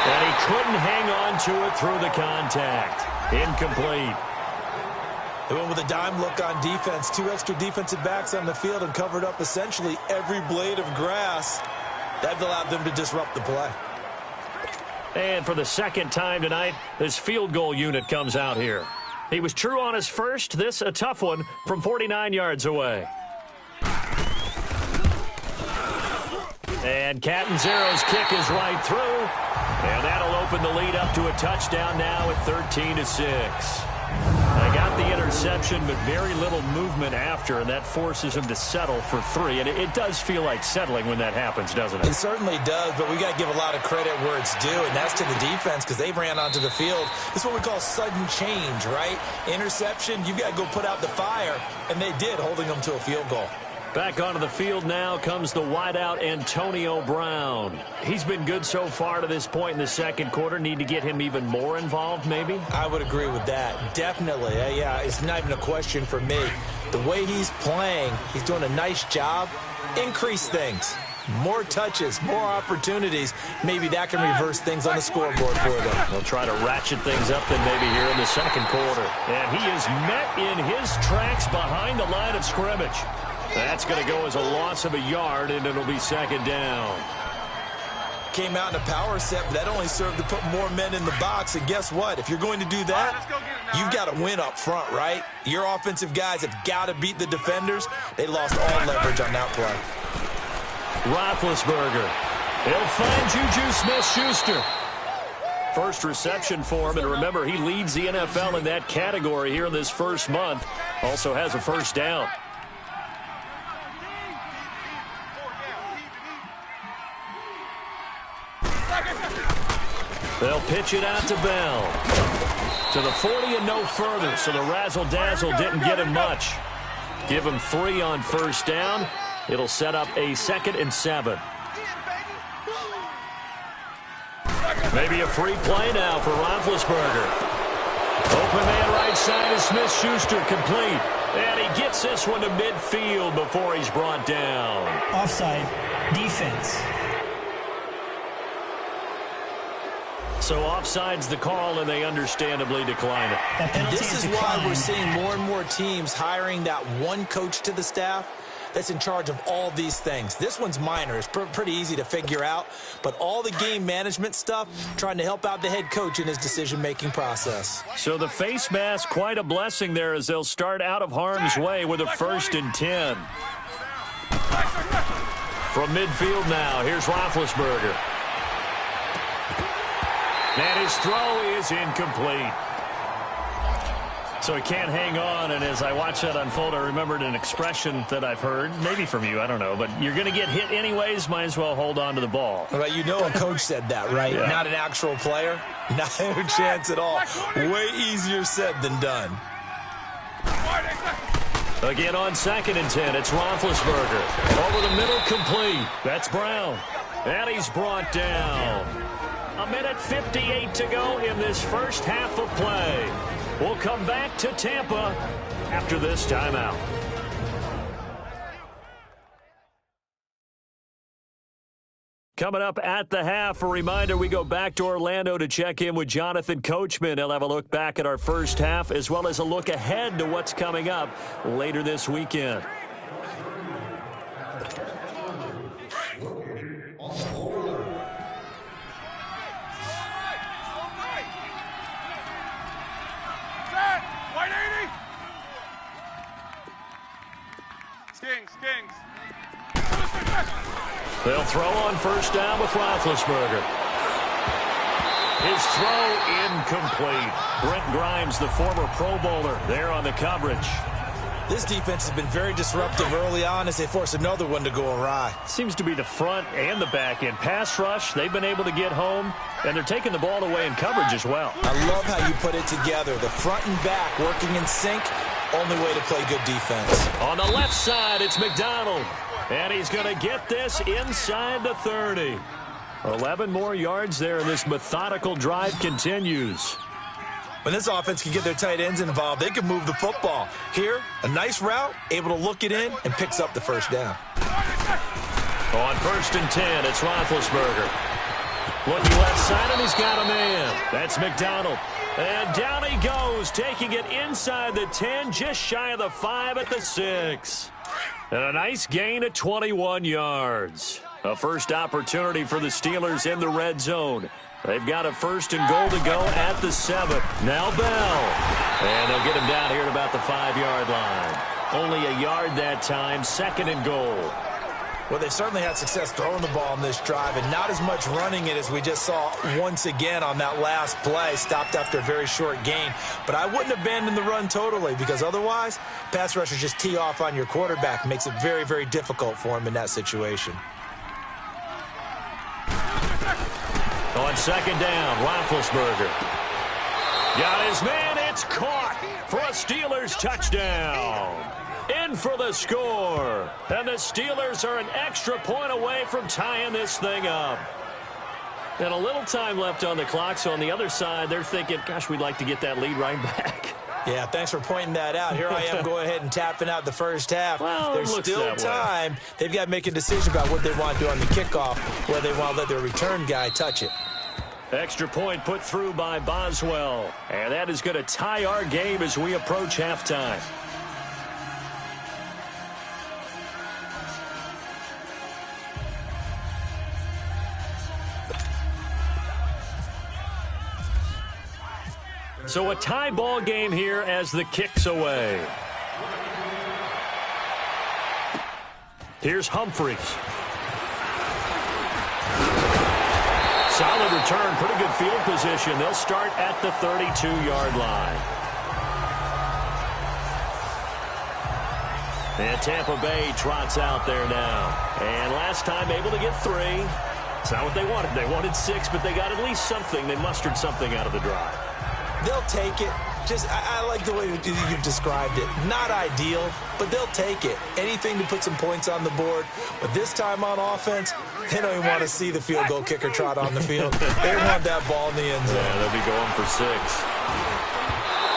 And he couldn't hang on to it through the contact. Incomplete. They went with a dime look on defense. 2 extra defensive backs on the field and covered up essentially every blade of grass. That allowed them to disrupt the play. And for the 2nd time tonight, this field goal unit comes out here. He was true on his first. This a tough one from 49 yards away. And Catanzaro's kick is right through. And that'll open the lead up to a touchdown now at 13-6. They got the interception, but very little movement after, and that forces him to settle for 3. And it does feel like settling when that happens, doesn't it? It certainly does, but we got to give a lot of credit where it's due, and that's to the defense because they ran onto the field. This is what we call sudden change, right? Interception, you've got to go put out the fire, and they did, holding them to a field goal. Back onto the field now comes the wideout Antonio Brown. He's been good so far to this point in the second quarter. Need to get him even more involved, maybe? I would agree with that. Definitely. Yeah, it's not even a question for me. The way he's playing, he's doing a nice job. Increase things. More touches, more opportunities. Maybe that can reverse things on the scoreboard for them. They'll try to ratchet things up then maybe here in the second quarter. And he is met in his tracks behind the line of scrimmage. That's going to go as a loss of a yard, and it'll be second down. Came out in a power set, but that only served to put more men in the box. And guess what? If you're going to do that, you've got to win up front, right? Your offensive guys have got to beat the defenders. They lost all leverage on that play. Roethlisberger. He'll find Juju Smith-Schuster. First reception for him, and remember, he leads the NFL in that category here in this first month. Also has a first down. They'll pitch it out to Bell. To the 40 and no further, so the razzle-dazzle didn't get him much. Give him 3 on first down. It'll set up a 2nd and 7. Maybe a free play now for Roethlisberger. Open man right side is Smith-Schuster, complete. And he gets this one to midfield before he's brought down. Offside. Defense. So offside's the call, and they understandably decline it. And this is why we're seeing more and more teams hiring that one coach to the staff that's in charge of all these things. This one's minor. It's pretty easy to figure out. But all the game management stuff, trying to help out the head coach in his decision-making process. So the face mask, quite a blessing there as they'll start out of harm's way with a 1st and 10. From midfield now, here's Roethlisberger. And his throw is incomplete. So he can't hang on, and as I watch that unfold, I remembered an expression that I've heard, maybe from you, I don't know, but you're going to get hit anyways, might as well hold on to the ball. Well, you know a coach said that, right? Yeah. Not an actual player. Not a chance at all. Way easier said than done. Again on 2nd and 10, it's Roethlisberger. Over the middle, complete. That's Brown. And he's brought down. 1:58 to go in this first half of play. We'll come back to Tampa after this timeout. Coming up at the half, a reminder, we go back to Orlando to check in with Jonathan Coachman. He'll have a look back at our first half as well as a look ahead to what's coming up later this weekend. Kings. They'll throw on first down with Roethlisberger. His throw incomplete. Brent Grimes, the former Pro Bowler, there on the coverage. This defense has been very disruptive early on as they force another one to go awry. Seems to be the front and the back end. Pass rush, they've been able to get home, and they're taking the ball away in coverage as well. I love how you put it together. The front and back working in sync. Only way to play good defense. On the left side, it's McDonald. And he's going to get this inside the 30. 11 more yards there, and this methodical drive continues. When this offense can get their tight ends involved, they can move the football. Here, a nice route, able to look it in, and picks up the first down. On 1st and 10, it's Roethlisberger. Looking left side, and he's got a man. That's McDonald. And down he goes, taking it inside the 10, just shy of the 5 at the 6. And a nice gain at 21 yards. A first opportunity for the Steelers in the red zone. They've got a 1st and goal to go at the 7. Now Bell. And they'll get him down here at about the 5-yard line. Only a yard that time, 2nd and goal. Well, they've certainly had success throwing the ball in this drive and not as much running it as we just saw once again on that last play. Stopped after a very short gain. But I wouldn't abandon the run totally because otherwise, pass rushers just tee off on your quarterback. Makes it very, very difficult for him in that situation. On second down, Roethlisberger. Got his man. It's caught for a Steelers touchdown. In for the score. And the Steelers are an extra point away from tying this thing up. And a little time left on the clock, so on the other side, they're thinking, gosh, we'd like to get that lead right back. Yeah, thanks for pointing that out. Here I am going ahead and tapping out the first half. Well, there's still time. They've got to make a decision about what they want to do on the kickoff, whether they want to let their return guy touch it. Extra point put through by Boswell. And that is going to tie our game as we approach halftime. So a tie ball game here as the kick's away. Here's Humphreys. Solid return, pretty good field position. They'll start at the 32-yard line. And Tampa Bay trots out there now. And last time able to get 3. It's not what they wanted. They wanted 6, but they got at least something. They mustered something out of the drive. They'll take it. I like the way you've described it. Not ideal, but they'll take it. Anything to put some points on the board. But this time on offense, they don't even want to see the field goal kicker trot on the field. They want that ball in the end zone. Yeah, they'll be going for 6.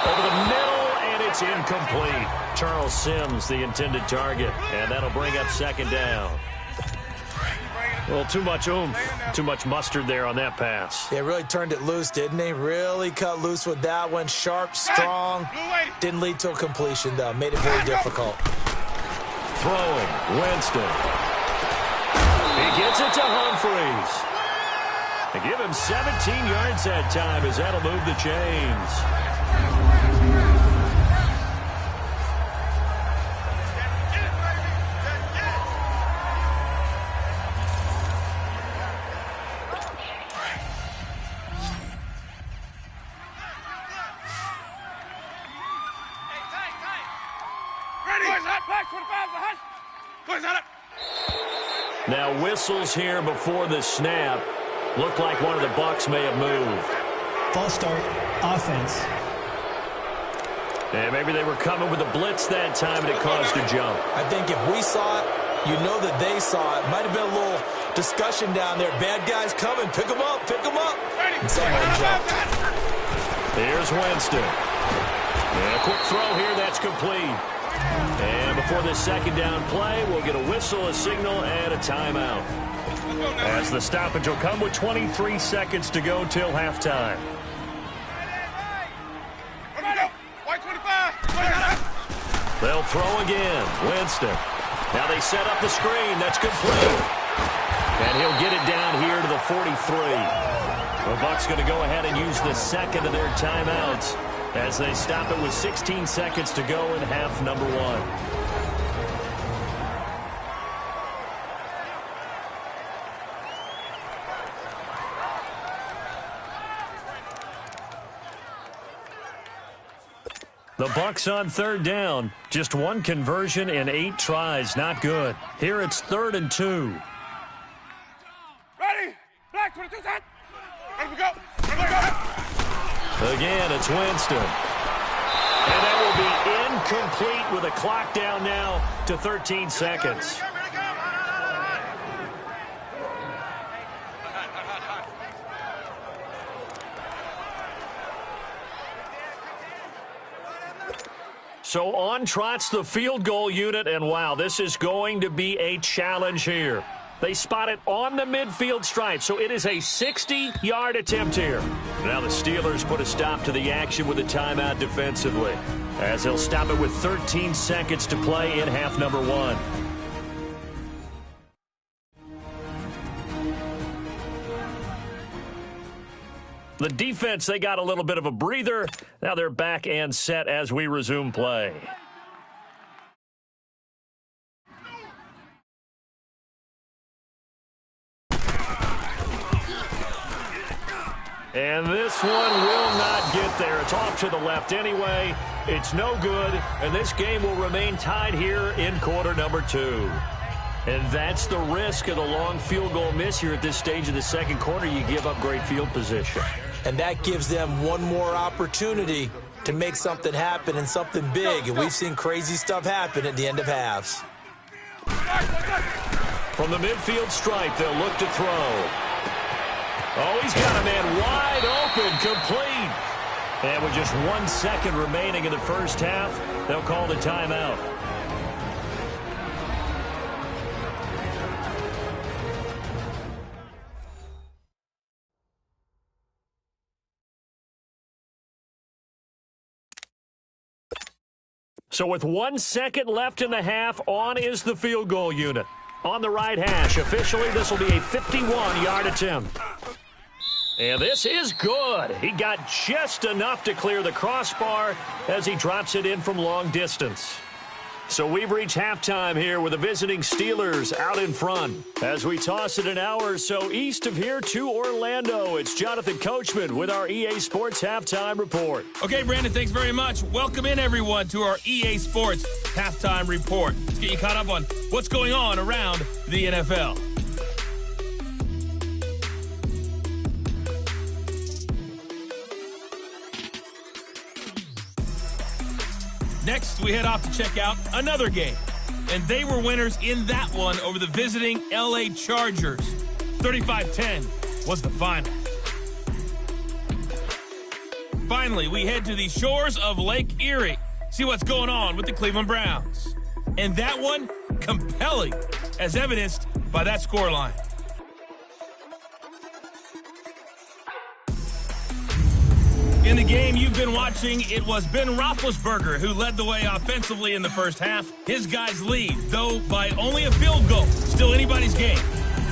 Over the middle, and it's incomplete. Charles Sims, the intended target. And that'll bring up second down. Well, too much oomph, too much mustard there on that pass. They really turned it loose, didn't they? Really cut loose with that one. Sharp, strong. Didn't lead to a completion, though. Made it very difficult. Throwing, Winston. He gets it to Humphreys. They give him 17 yards that time as that'll move the chains. Now whistles here before the snap. Looked like one of the Bucs may have moved. False start, offense. And maybe they were coming with a blitz that time and it caused a jump. I think if we saw it, you know that they saw it. Might have been a little discussion down there. Bad guys coming. Pick them up. Pick them up. And someone jumped. Here's Winston. And a quick throw here. That's complete. And before this second down play, we'll get a whistle, a signal, and a timeout. As the stoppage will come with 23 seconds to go till halftime. They'll throw again. Winston. Now they set up the screen. That's complete. And he'll get it down here to the 43. The Bucs going to go ahead and use the second of their timeouts as they stop it with 16 seconds to go in half number 1. The Bucs on third down. Just one conversion in 8 tries. Not good. Here it's 3rd and 2. Ready? Black 22 set. Ready we go. Ready we go. Again, it's Winston. And that will be incomplete with a clock down now to 13 seconds. So on trots the field goal unit, and wow, this is going to be a challenge here. They spot it on the midfield stripe, so it is a 60-yard attempt here. Now the Steelers put a stop to the action with a timeout defensively, as they'll stop it with 13 seconds to play in half number 1. The defense, they got a little bit of a breather. Now they're back and set as we resume play. And this one will not get there. It's off to the left anyway. It's no good, and this game will remain tied here in quarter number 2. And that's the risk of the long field goal miss here at this stage of the second quarter. You give up great field position. And that gives them one more opportunity to make something happen and something big. And we've seen crazy stuff happen at the end of halves. From the midfield stripe, they'll look to throw. Oh, he's got a man wide open, complete. And with just 1 second remaining in the first half, they'll call the timeout. So with 1 second left in the half, on is the field goal unit. On the right hash, officially this will be a 51-yard attempt. And this is good. He got just enough to clear the crossbar as he drops it in from long distance. So we've reached halftime here with the visiting Steelers out in front. As we toss it an hour or so east of here to Orlando, it's Jonathan Coachman with our EA Sports Halftime Report. Okay, Brandon, thanks very much. Welcome in, everyone, to our EA Sports Halftime Report. Let's get you caught up on what's going on around the NFL. Next, we head off to check out another game. And they were winners in that one over the visiting LA Chargers. 35-10 was the final. Finally, we head to the shores of Lake Erie. See what's going on with the Cleveland Browns. And that one, compelling, as evidenced by that scoreline. In the game you've been watching, it was Ben Roethlisberger who led the way offensively in the first half. His guys lead, though by only a field goal. Still anybody's game.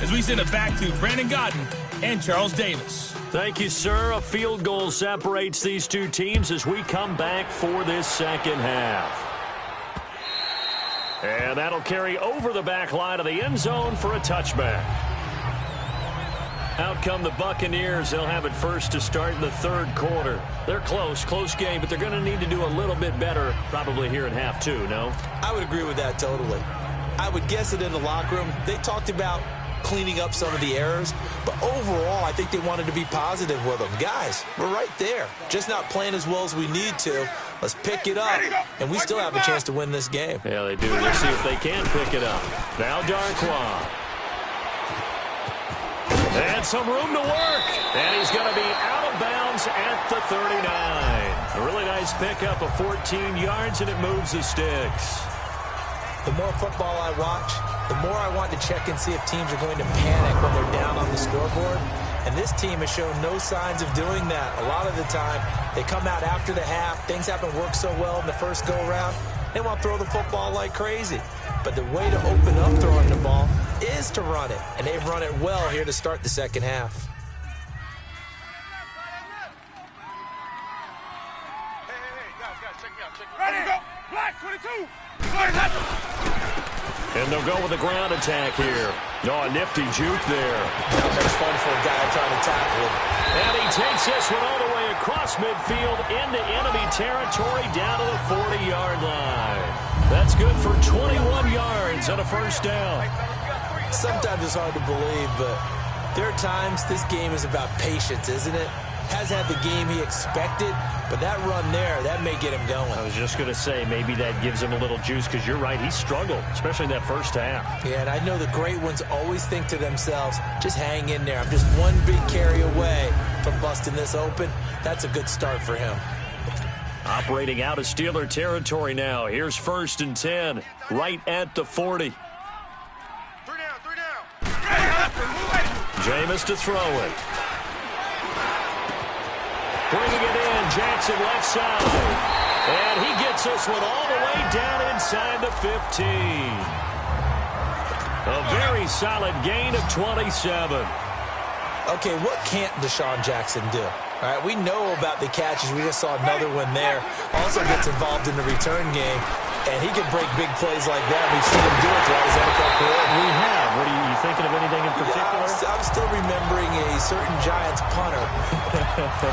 As we send it back to Brandon Godden and Charles Davis. Thank you, sir. A field goal separates these two teams as we come back for this second half. And that'll carry over the back line of the end zone for a touchback. Out come the Buccaneers. They'll have it first to start in the third quarter. They're close game, but they're going to need to do a little bit better probably here in half 2, no? I would agree with that totally. I would guess it in the locker room. They talked about cleaning up some of the errors, but overall, I think they wanted to be positive with them. Guys, we're right there. Just not playing as well as we need to. Let's pick it up, and we still have a chance to win this game. Yeah, they do. We'll see if they can pick it up. Now Darquan. And some room to work. And he's going to be out of bounds at the 39. A really nice pickup of 14 yards, and it moves the sticks. The more football I watch, the more I want to check and see if teams are going to panic when they're down on the scoreboard. And this team has shown no signs of doing that. A lot of the time, they come out after the half. Things haven't worked so well in the first go-around. They want to throw the football like crazy. But the way to open up throwing the ball is to run it. And they've run it well here to start the second half. Hey, guys, check me out. Ready, go. Black 22. And they'll go with a ground attack here. Oh, a nifty juke there. Now that's fun for a guy trying to tackle him. And he takes this one all the way across midfield into enemy territory down to the 40-yard line. That's good for 21 yards and a first down. Sometimes it's hard to believe, but there are times this game is about patience, isn't it? Has had the game he expected, but that run there, that may get him going. I was just going to say, maybe that gives him a little juice, because you're right, he struggled, especially in that first half. Yeah, and I know the great ones always think to themselves, just hang in there. I'm just one big carry away from busting this open. That's a good start for him. Operating out of Steeler territory now. Here's 1st and 10, right at the 40. Three down. Jameis to throw it. Bringing it in, Jackson left side. And he gets this one all the way down inside the 15. A very solid gain of 27. Okay, what can't Deshaun Jackson do? All right, we know about the catches. We just saw another one there. Also gets involved in the return game, and he can break big plays like that. We've seen him do it throughout his NFL career. We have. What are you thinking of anything in particular? I'm still remembering a certain Giants punter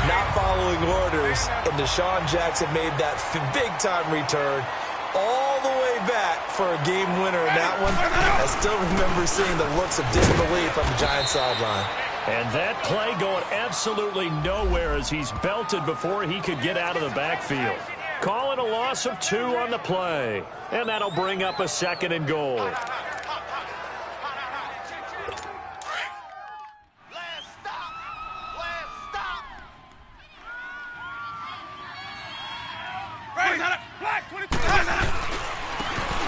not following orders, and Deshaun Jackson made that big-time return all the way back for a game winner in that one. I still remember seeing the looks of disbelief on the Giants sideline. And that play going absolutely nowhere as he's belted before he could get out of the backfield. Call it a loss of 2 on the play. And that'll bring up a 2nd and goal.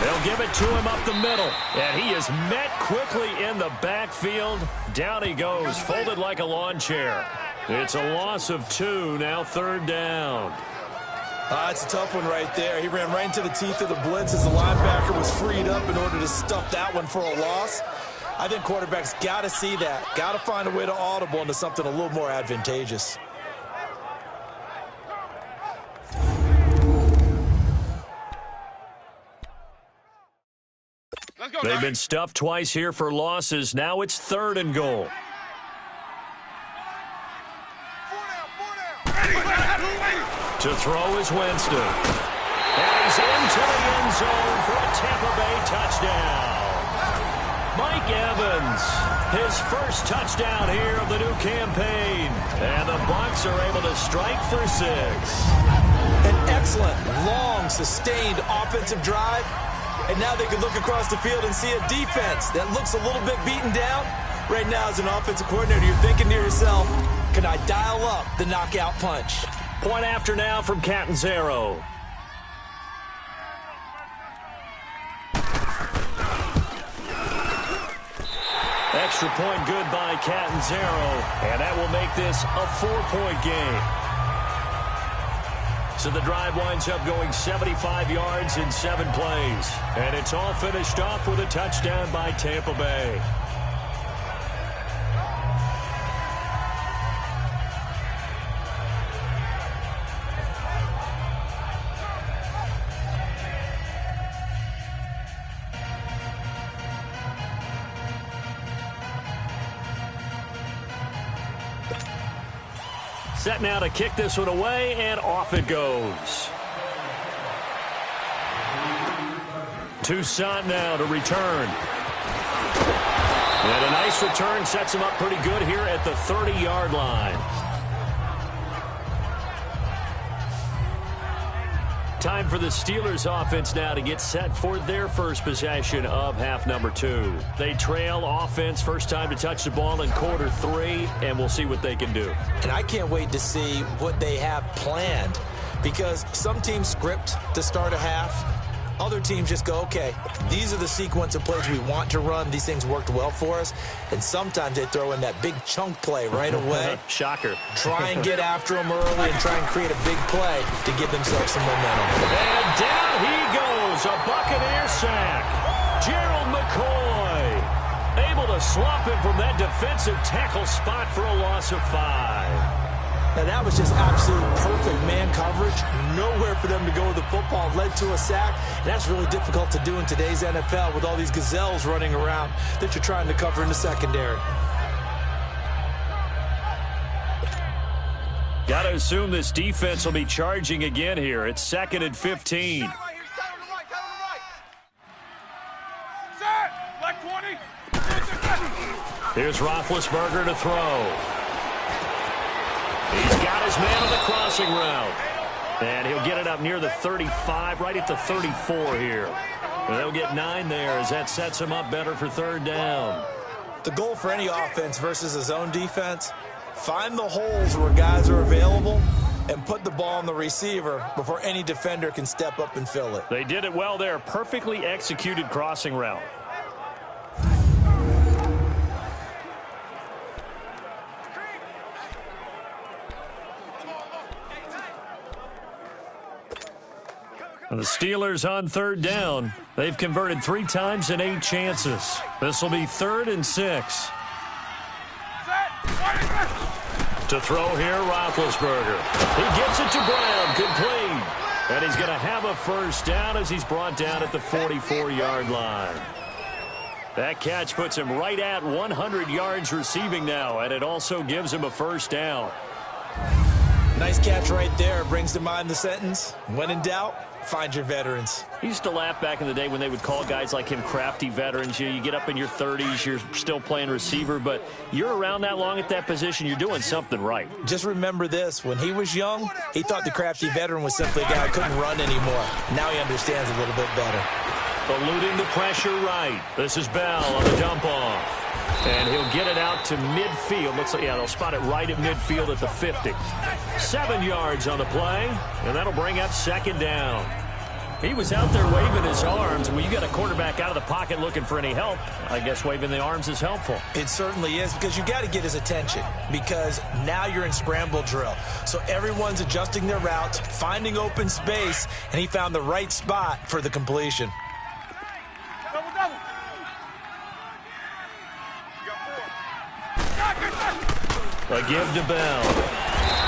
They'll give it to him up the middle. And he is met quickly in the backfield. Down he goes, folded like a lawn chair. It's a loss of 2, now 3rd down. It's a tough one right there. He ran right into the teeth of the blitz as the linebacker was freed up in order to stuff that one for a loss. I think quarterbacks got to see that. Got to find a way to audible into something a little more advantageous. They've been stuffed twice here for losses. Now it's 3rd and goal. To throw is Winston. And he's into the end zone for a Tampa Bay touchdown. Mike Evans, his first touchdown here of the new campaign. And the Bucs are able to strike for 6. An excellent, long, sustained offensive drive. And now they can look across the field and see a defense that looks a little bit beaten down. Right now, as an offensive coordinator, you're thinking to yourself, can I dial up the knockout punch? Point after now from Catanzaro. Extra point good by Catanzaro, and that will make this a 4-point game. So the drive winds up going 75 yards in 7 plays. And it's all finished off with a touchdown by Tampa Bay. Set now to kick this one away, and off it goes. Toussaint now to return. And a nice return sets him up pretty good here at the 30-yard line. Time for the Steelers offense now to get set for their first possession of half number 2. They trail offense first time to touch the ball in quarter 3, and we'll see what they can do. And I can't wait to see what they have planned, because some teams script to start a half. Other teams just go, okay, these are the sequence of plays we want to run. These things worked well for us. And sometimes they throw in that big chunk play right away. Shocker. Try and get after them early and try and create a big play to give themselves some momentum. And down he goes, a Buccaneer sack. Gerald McCoy able to swap him from that defensive tackle spot for a loss of 5. Now, that was just absolute perfect man coverage. Nowhere for them to go with the football. Led to a sack. And that's really difficult to do in today's NFL with all these gazelles running around that you're trying to cover in the secondary. Got to assume this defense will be charging again here. It's 2nd and 15. Here's Roethlisberger to throw. He's got his man on the crossing route. And he'll get it up near the 35, right at the 34 here. And they'll get 9 there as that sets him up better for 3rd down. The goal for any offense versus a zone defense, find the holes where guys are available and put the ball on the receiver before any defender can step up and fill it. They did it well there. Perfectly executed crossing route. The Steelers on 3rd down. They've converted 3 times in 8 chances. This will be 3rd and 6. To throw here, Roethlisberger. He gets it to Brown, complete. And he's going to have a first down as he's brought down at the 44-yard line. That catch puts him right at 100 yards receiving now, and it also gives him a first down. Nice catch right there. Brings to mind the sentence, when in doubt, find your veterans. He used to laugh back in the day when they would call guys like him crafty veterans. You get up in your 30s, you're still playing receiver, but you're around that long at that position, you're doing something right. Just remember this. When he was young, he thought the crafty veteran was simply a guy who couldn't run anymore. Now he understands a little bit better. Eluding the pressure right. This is Bell on the dump off. And he'll get it out to midfield. Looks like, yeah, they'll spot it right at midfield at the 50. 7 yards on the play, and that'll bring up second down. He was out there waving his arms. When you got a quarterback out of the pocket looking for any help, I guess waving the arms is helpful. It certainly is, because you got to get his attention, because now you're in scramble drill. So everyone's adjusting their routes, finding open space, and he found the right spot for the completion. A give to Bell.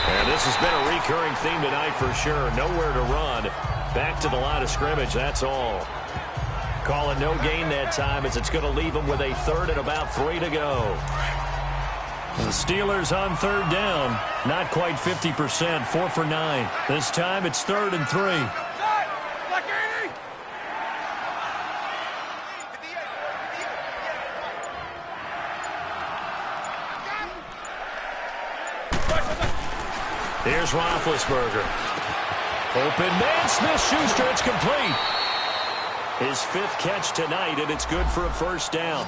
And this has been a recurring theme tonight for sure. Nowhere to run. Back to the line of scrimmage, that's all. Calling no gain that time, as it's going to leave them with a third and about 3 to go. The Steelers on third down. Not quite 50%, 4 for 9. This time it's 3rd and 3. Here's Roethlisberger. Open man, Smith-Schuster, it's complete. His 5th catch tonight, and it's good for a first down.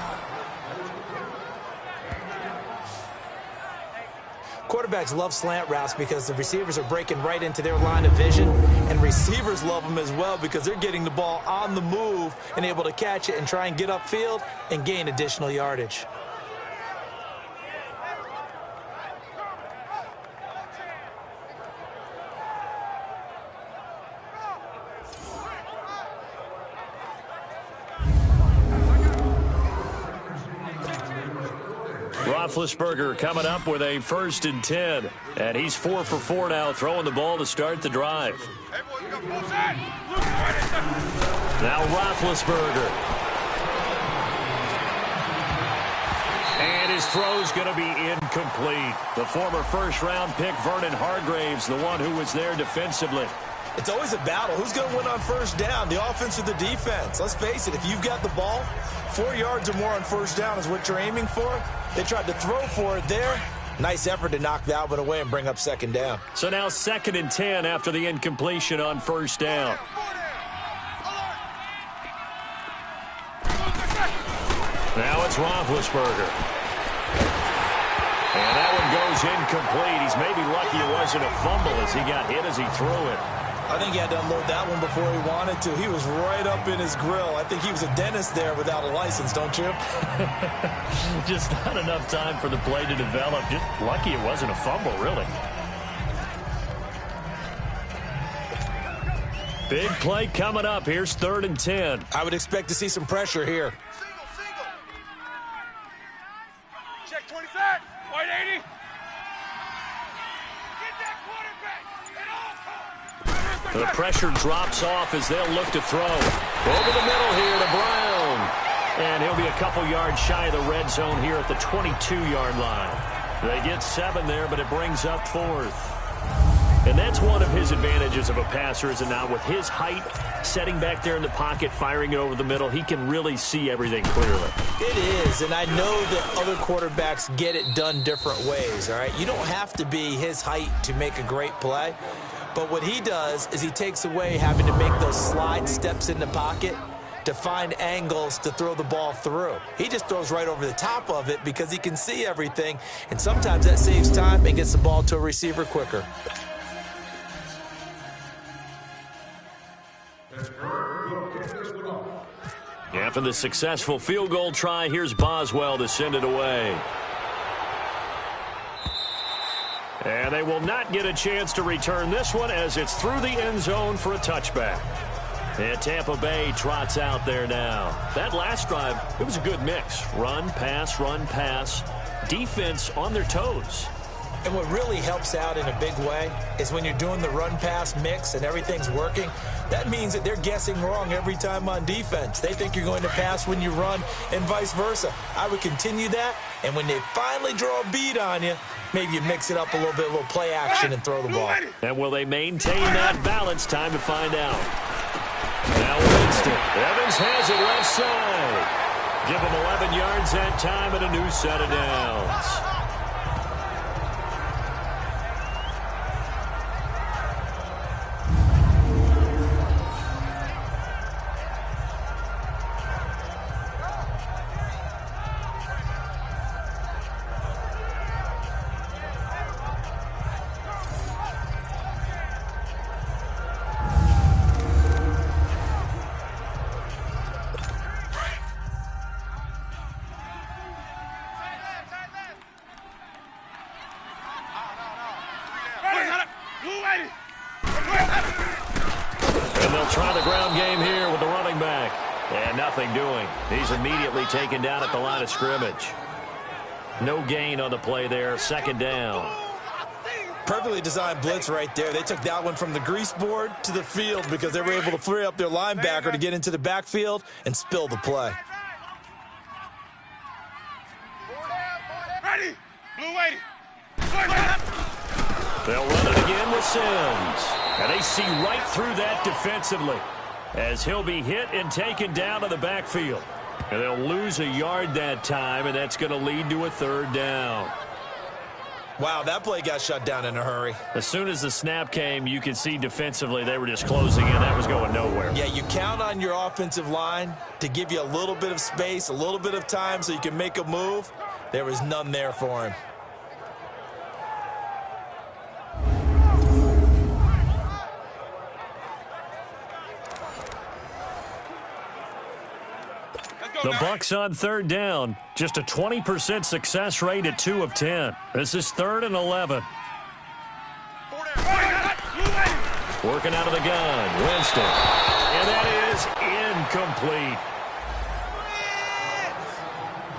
Quarterbacks love slant routes because the receivers are breaking right into their line of vision, and receivers love them as well because they're getting the ball on the move and able to catch it and try and get upfield and gain additional yardage. Roethlisberger coming up with a 1st and 10. And he's 4 for 4 now, throwing the ball to start the drive. Now Roethlisberger. And his throw's going to be incomplete. The former first-round pick, Vernon Hargraves, the one who was there defensively. It's always a battle. Who's going to win on first down, the offense or the defense? Let's face it, if you've got the ball, 4 yards or more on first down is what you're aiming for. They tried to throw for it there. Nice effort to knock that one away and bring up second down. So now 2nd and 10 after the incompletion on first down. Now it's Roethlisberger. And that one goes incomplete. He's maybe lucky it wasn't a fumble as he got hit as he threw it. I think he had to unload that one before he wanted to. He was right up in his grill. I think he was a dentist there without a license, don't you? Just not enough time for the play to develop. Just lucky it wasn't a fumble, really. Big play coming up. Here's 3rd and 10. I would expect to see some pressure here. Check 20 side. White 80. Get that quarterback. The pressure drops off as they'll look to throw. Over the middle here to Brown. And he'll be a couple yards shy of the red zone here at the 22-yard line. They get 7 there, but it brings up 4th. And that's one of his advantages of a passer, is it not? With his height, setting back there in the pocket, firing it over the middle, he can really see everything clearly. It is, and I know that other quarterbacks get it done different ways, all right? You don't have to be his height to make a great play. But what he does is he takes away having to make those slide steps in the pocket to find angles to throw the ball through. He just throws right over the top of it because he can see everything, and sometimes that saves time and gets the ball to a receiver quicker. After the successful field goal try, here's Boswell to send it away. And they will not get a chance to return this one as it's through the end zone for a touchback. And Tampa Bay trots out there now. That last drive, it was a good mix. Run, pass, defense on their toes. And what really helps out in a big way is when you're doing the run-pass mix and everything's working, that means that they're guessing wrong every time on defense. They think you're going to pass when you run and vice versa. I would continue that, and when they finally draw a beat on you, maybe you mix it up a little bit, a little play action, and throw the ball. And will they maintain that balance? Time to find out. Now Winston. Evans has it left side. Give him 11 yards that time and a new set of downs. And they'll try the ground game here with the running back. And nothing doing. He's immediately taken down at the line of scrimmage. No gain on the play there. Second down. Perfectly designed blitz right there. They took that one from the grease board to the field because they were able to free up their linebacker to get into the backfield and spill the play. Ready. Blue 80. They'll run it again with Sims. And they see right through that defensively as he'll be hit and taken down to the backfield. And they'll lose a yard that time, and that's going to lead to a third down. Wow, that play got shut down in a hurry. As soon as the snap came, you could see defensively they were just closing in. That was going nowhere. Yeah, you count on your offensive line to give you a little bit of space, a little bit of time so you can make a move. There was none there for him. The Bucs on third down. Just a 20% success rate at 2 of 10. This is 3rd and 11. Working out of the gun. Winston. And that is incomplete.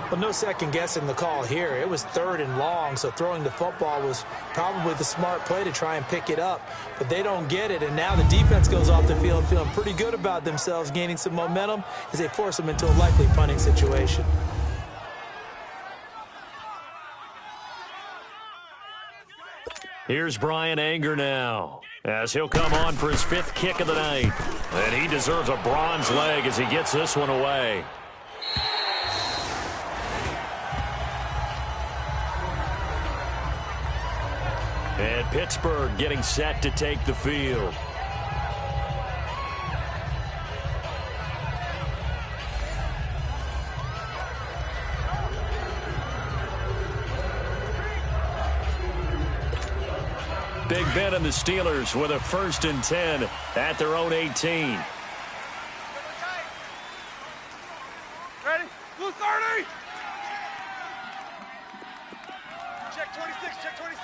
Well, no second guessing the call here. It was 3rd and long, so throwing the football was probably the smart play to try and pick it up. But they don't get it, and now the defense goes off the field feeling pretty good about themselves, gaining some momentum as they force them into a likely punting situation. Here's Brian Anger now as he'll come on for his 5th kick of the night. And he deserves a bronze leg as he gets this one away. And Pittsburgh getting set to take the field. Big Ben and the Steelers with a 1st and 10 at their own 18. Ready? Blue 30. Check 26. Check 26.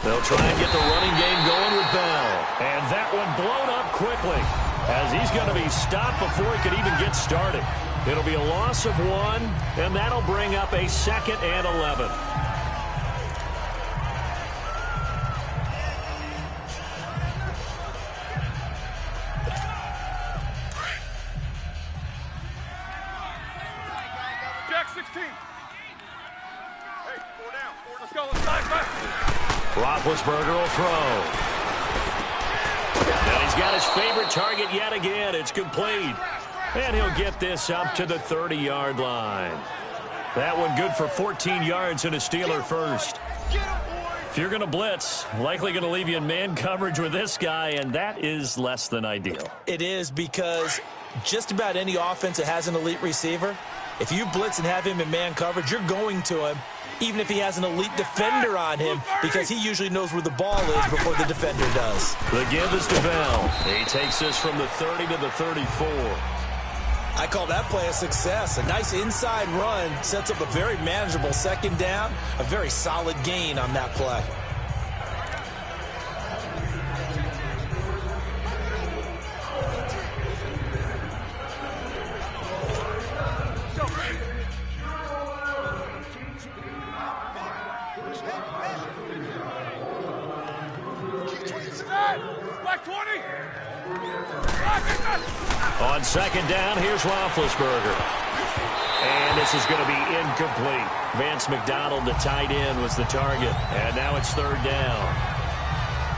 They'll try and get the running game going with Bell. And that one blown up quickly as he's going to be stopped before he could even get started. It'll be a loss of 1, and that'll bring up a 2nd and 11. Jack 16. Hey, 4 down. 4. Let's go. Let's back. Roethlisberger will throw. And he's got his favorite target yet again. It's complete. And he'll get this up to the 30-yard line. That one good for 14 yards and a Steeler first. If you're going to blitz, likely going to leave you in man coverage with this guy, and that is less than ideal. It is because just about any offense that has an elite receiver, if you blitz and have him in man coverage, you're going to him, even if he has an elite defender on him, because he usually knows where the ball is before the defender does. The give is to Bell. He takes this from the 30 to the 34. I call that play a success. A nice inside run sets up a very manageable 2nd down, a very solid gain on that play. On second down, here's Roethlisberger. And this is going to be incomplete. Vance McDonald, the tight end, was the target. And now it's third down.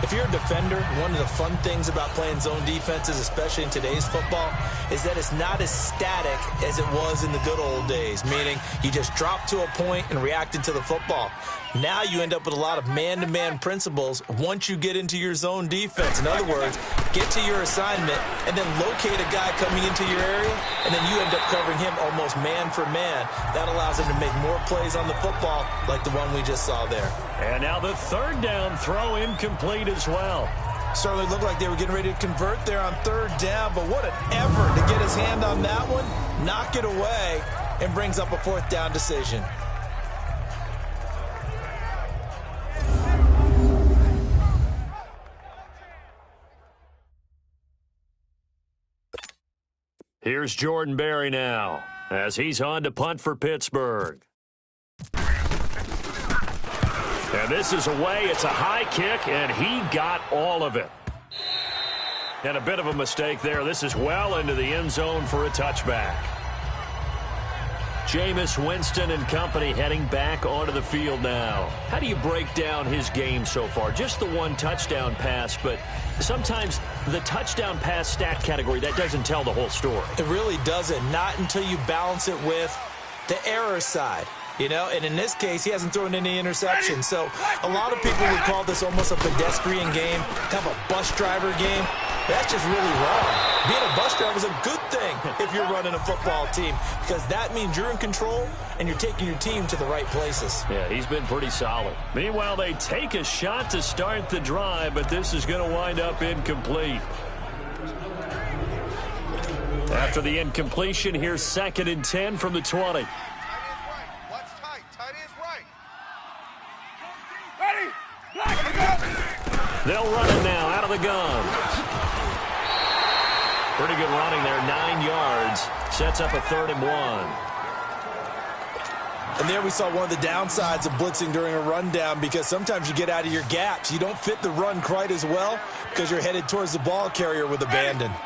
If you're a defender, one of the fun things about playing zone defenses, especially in today's football, is that it's not as static as it was in the good old days, meaning you just drop to a point and reacted to the football. Now you end up with a lot of man-to-man principles once you get into your zone defense. In other words, get to your assignment and then locate a guy coming into your area, and then you end up covering him almost man for man. That allows him to make more plays on the football like the one we just saw there. And now the third down throw incomplete as well. Certainly looked like they were getting ready to convert there on third down, but what an effort to get his hand on that one, knock it away, and brings up a fourth down decision. Here's Jordan Berry now as he's on to punt for Pittsburgh. And this is away. It's a high kick, and he got all of it. And a bit of a mistake there. This is well into the end zone for a touchback. Jameis Winston and company heading back onto the field now. How do you break down his game so far? Just the one touchdown pass, but sometimes the touchdown pass stat category, that doesn't tell the whole story. It really doesn't. Not until you balance it with the error side. You know, and in this case, he hasn't thrown any interceptions. So a lot of people would call this almost a pedestrian game, kind of a bus driver game. That's just really wrong. Being a bus driver is a good thing if you're running a football team, because that means you're in control and you're taking your team to the right places. Yeah, he's been pretty solid. Meanwhile, they take a shot to start the drive, but this is going to wind up incomplete. After the incompletion, here's 2nd and 10 from the 20. They'll run it now out of the gun. Pretty good running there, 9 yards. Sets up a 3rd and 1. And there we saw one of the downsides of blitzing during a rundown, because sometimes you get out of your gaps. You don't fit the run quite as well because you're headed towards the ball carrier with abandon. On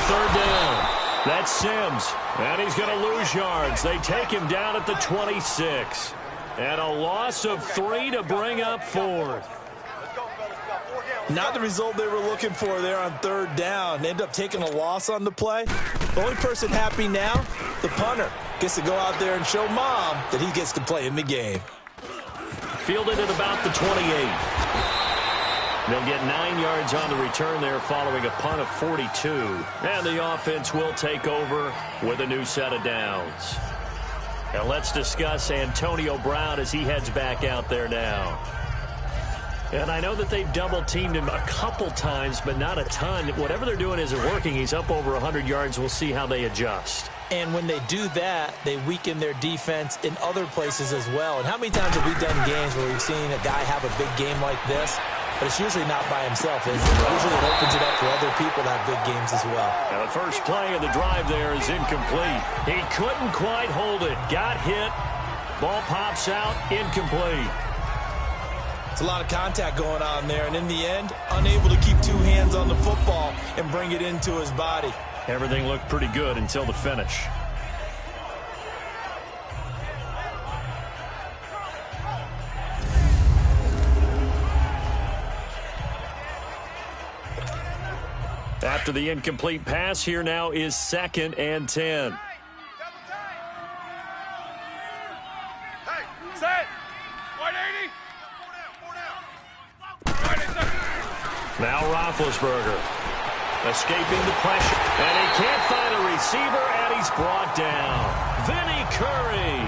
3rd down, that's Sims. And he's going to lose yards. They take him down at the 26. And a loss of 3 to bring up 4th. Not the result they were looking for there on 3rd down. They end up taking a loss on the play. The only person happy now, the punter, gets to go out there and show mom that he gets to play in the game. Fielded at about the 28. They'll get 9 yards on the return there following a punt of 42. And the offense will take over with a new set of downs. Now let's discuss Antonio Brown as he heads back out there now. And I know that they've double-teamed him a couple times, but not a ton. Whatever they're doing isn't working. He's up over 100 yards. We'll see how they adjust. And when they do that, they weaken their defense in other places as well. And how many times have we done games where we've seen a guy have a big game like this? But it's usually not by himself, is it? Usually it opens it up for other people to have big games as well. Now the first play of the drive there is incomplete. He couldn't quite hold it. Got hit. Ball pops out. Incomplete. It's a lot of contact going on there. And in the end, unable to keep 2 hands on the football and bring it into his body. Everything looked pretty good until the finish. After the incomplete pass, here now is 2nd and 10. Hey, set. 180. Now Roethlisberger escaping the pressure. And he can't find a receiver, and he's brought down. Vinny Curry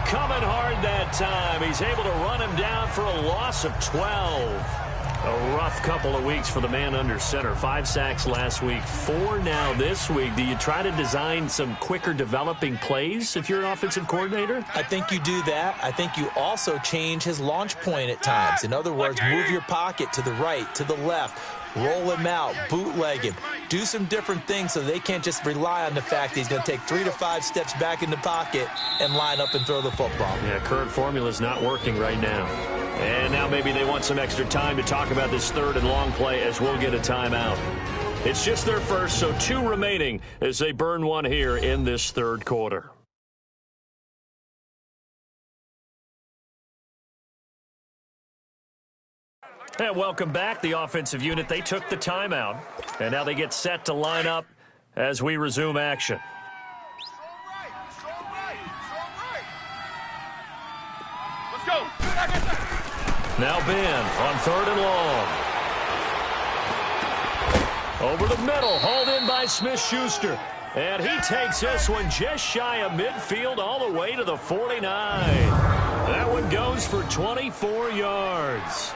coming hard that time. He's able to run him down for a loss of 12. A rough couple of weeks for the man under center. 5 sacks last week, 4 now this week. Do you try to design some quicker developing plays if you're an offensive coordinator? I think you do that. I think you also change his launch point at times. In other words, move your pocket to the right, to the left, roll him out, bootleg him. Do some different things so they can't just rely on the fact that he's going to take 3 to 5 steps back in the pocket and line up and throw the football. Yeah, current formula is not working right now. And now maybe they want some extra time to talk about this 3rd and long play as we'll get a timeout. It's just their first, so 2 remaining as they burn one here in this third quarter. And welcome back. The offensive unit, they took the timeout. And now they get set to line up as we resume action. Let's go. Now Ben on 3rd and long. Over the middle, hauled in by Smith-Schuster. And he takes this one just shy of midfield all the way to the 49. That one goes for 24 yards.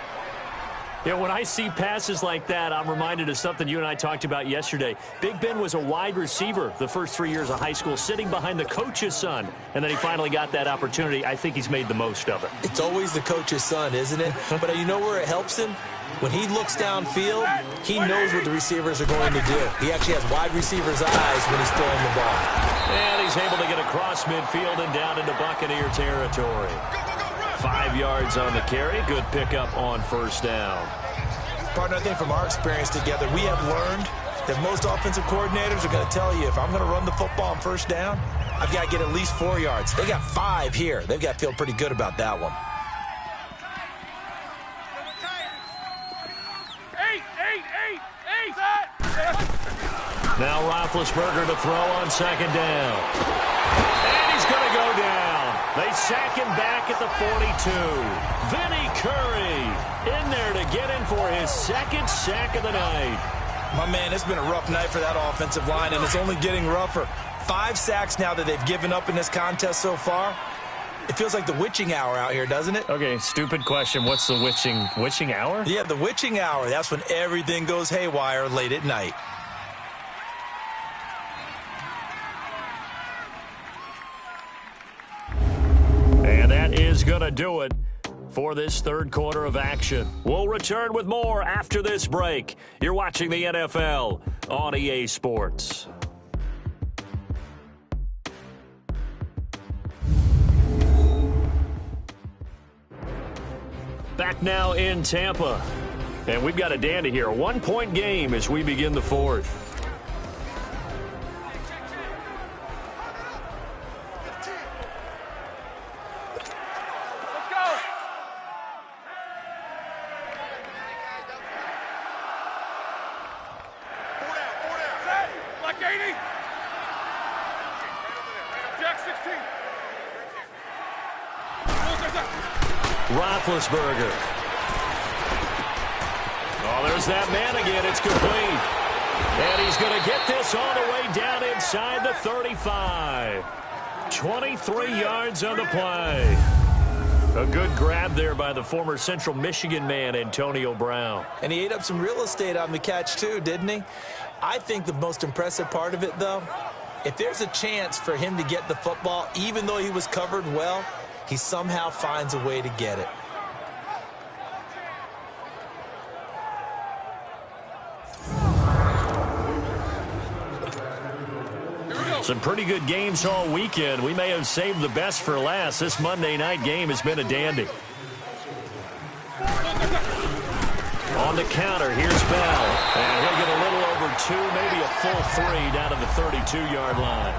You know, when I see passes like that, I'm reminded of something you and I talked about yesterday. Big Ben was a wide receiver the first 3 years of high school, sitting behind the coach's son, and then he finally got that opportunity. I think he's made the most of it. It's always the coach's son, isn't it? But you know where it helps him? When he looks downfield, he knows what the receivers are going to do. He actually has wide receivers' eyes when he's throwing the ball. And he's able to get across midfield and down into Buccaneer territory. 5 yards on the carry. Good pickup on first down. Partner, I think from our experience together, we have learned that most offensive coordinators are going to tell you, if I'm going to run the football on first down, I've got to get at least 4 yards. They got 5 here. They've got to feel pretty good about that one. Eight. Now Roethlisberger to throw on 2nd down. And he's going to go down. They sack him back at the 42. Vinny Curry in there to get in for his 2nd sack of the night. My man, it's been a rough night for that offensive line, and it's only getting rougher. 5 sacks now that they've given up in this contest so far. It feels like the witching hour out here, doesn't it? Okay, stupid question. What's the witching hour? Yeah, the witching hour. That's when everything goes haywire late at night. And that is going to do it for this third quarter of action. We'll return with more after this break. You're watching the NFL on EA Sports. Back now in Tampa. And we've got a dandy here. A 1-point game as we begin the fourth. Roethlisberger. Oh, there's that man again. It's complete. And he's going to get this all the way down inside the 35. 23 yards on the play. A good grab there by the former Central Michigan man, Antonio Brown. And he ate up some real estate on the catch, too, didn't he? I think the most impressive part of it, though, if there's a chance for him to get the football, even though he was covered well, he somehow finds a way to get it. Some pretty good games all weekend. We may have saved the best for last. This Monday night game has been a dandy. On the counter, here's Bell. And he'll get a little over 2, maybe a full 3 down to the 32-yard line.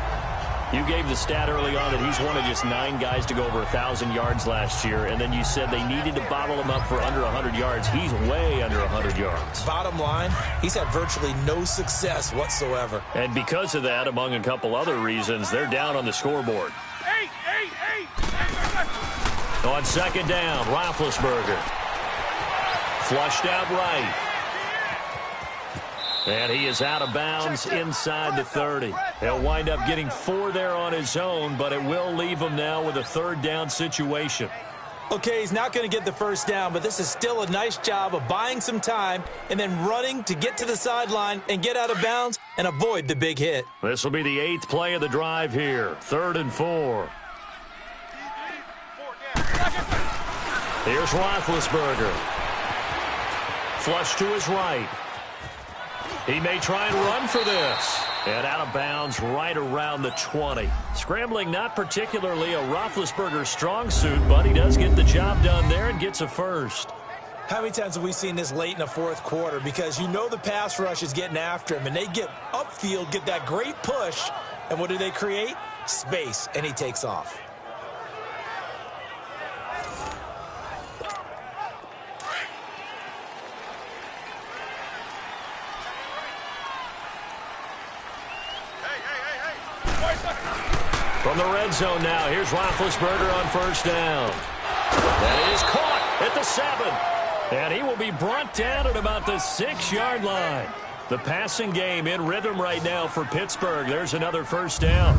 You gave the stat early on that he's one of just 9 guys to go over 1,000 yards last year, and then you said they needed to bottle him up for under 100 yards. He's way under 100 yards. Bottom line, he's had virtually no success whatsoever. And because of that, among a couple other reasons, they're down on the scoreboard. Eight. On 2nd down, Roethlisberger. Flushed out right. And he is out of bounds inside the 30. He'll wind up getting 4 there on his own, but it will leave him now with a 3rd down situation. Okay, he's not going to get the first down, but this is still a nice job of buying some time and then running to get to the sideline and get out of bounds and avoid the big hit. This will be the 8th play of the drive here. 3rd and 4. Here's Roethlisberger. Flush to his right. He may try and run for this. And out of bounds right around the 20. Scrambling not particularly a Roethlisberger strong suit, but he does get the job done there and gets a first. How many times have we seen this late in the fourth quarter? Because you know the pass rush is getting after him, and they get upfield, get that great push, and what do they create? Space, and he takes off. From the red zone now, here's Roethlisberger on first down. That is caught at the 7. And he will be brought down at about the 6-yard line. The passing game in rhythm right now for Pittsburgh. There's another first down.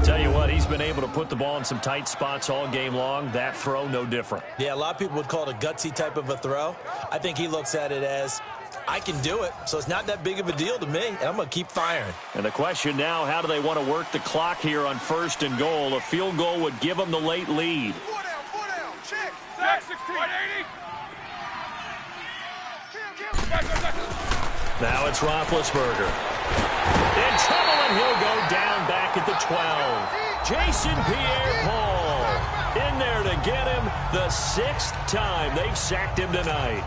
Tell you what, he's been able to put the ball in some tight spots all game long. That throw, no different. Yeah, a lot of people would call it a gutsy type of a throw. I think he looks at it as, I can do it, so it's not that big of a deal to me, and I'm going to keep firing. And the question now, how do they want to work the clock here on first and goal? A field goal would give them the late lead. 4 down, check. Back 16. 180. Now it's Roethlisberger. In trouble, and he'll go down back at the 12. Jason Pierre-Paul in there to get him the 6th time they've sacked him tonight.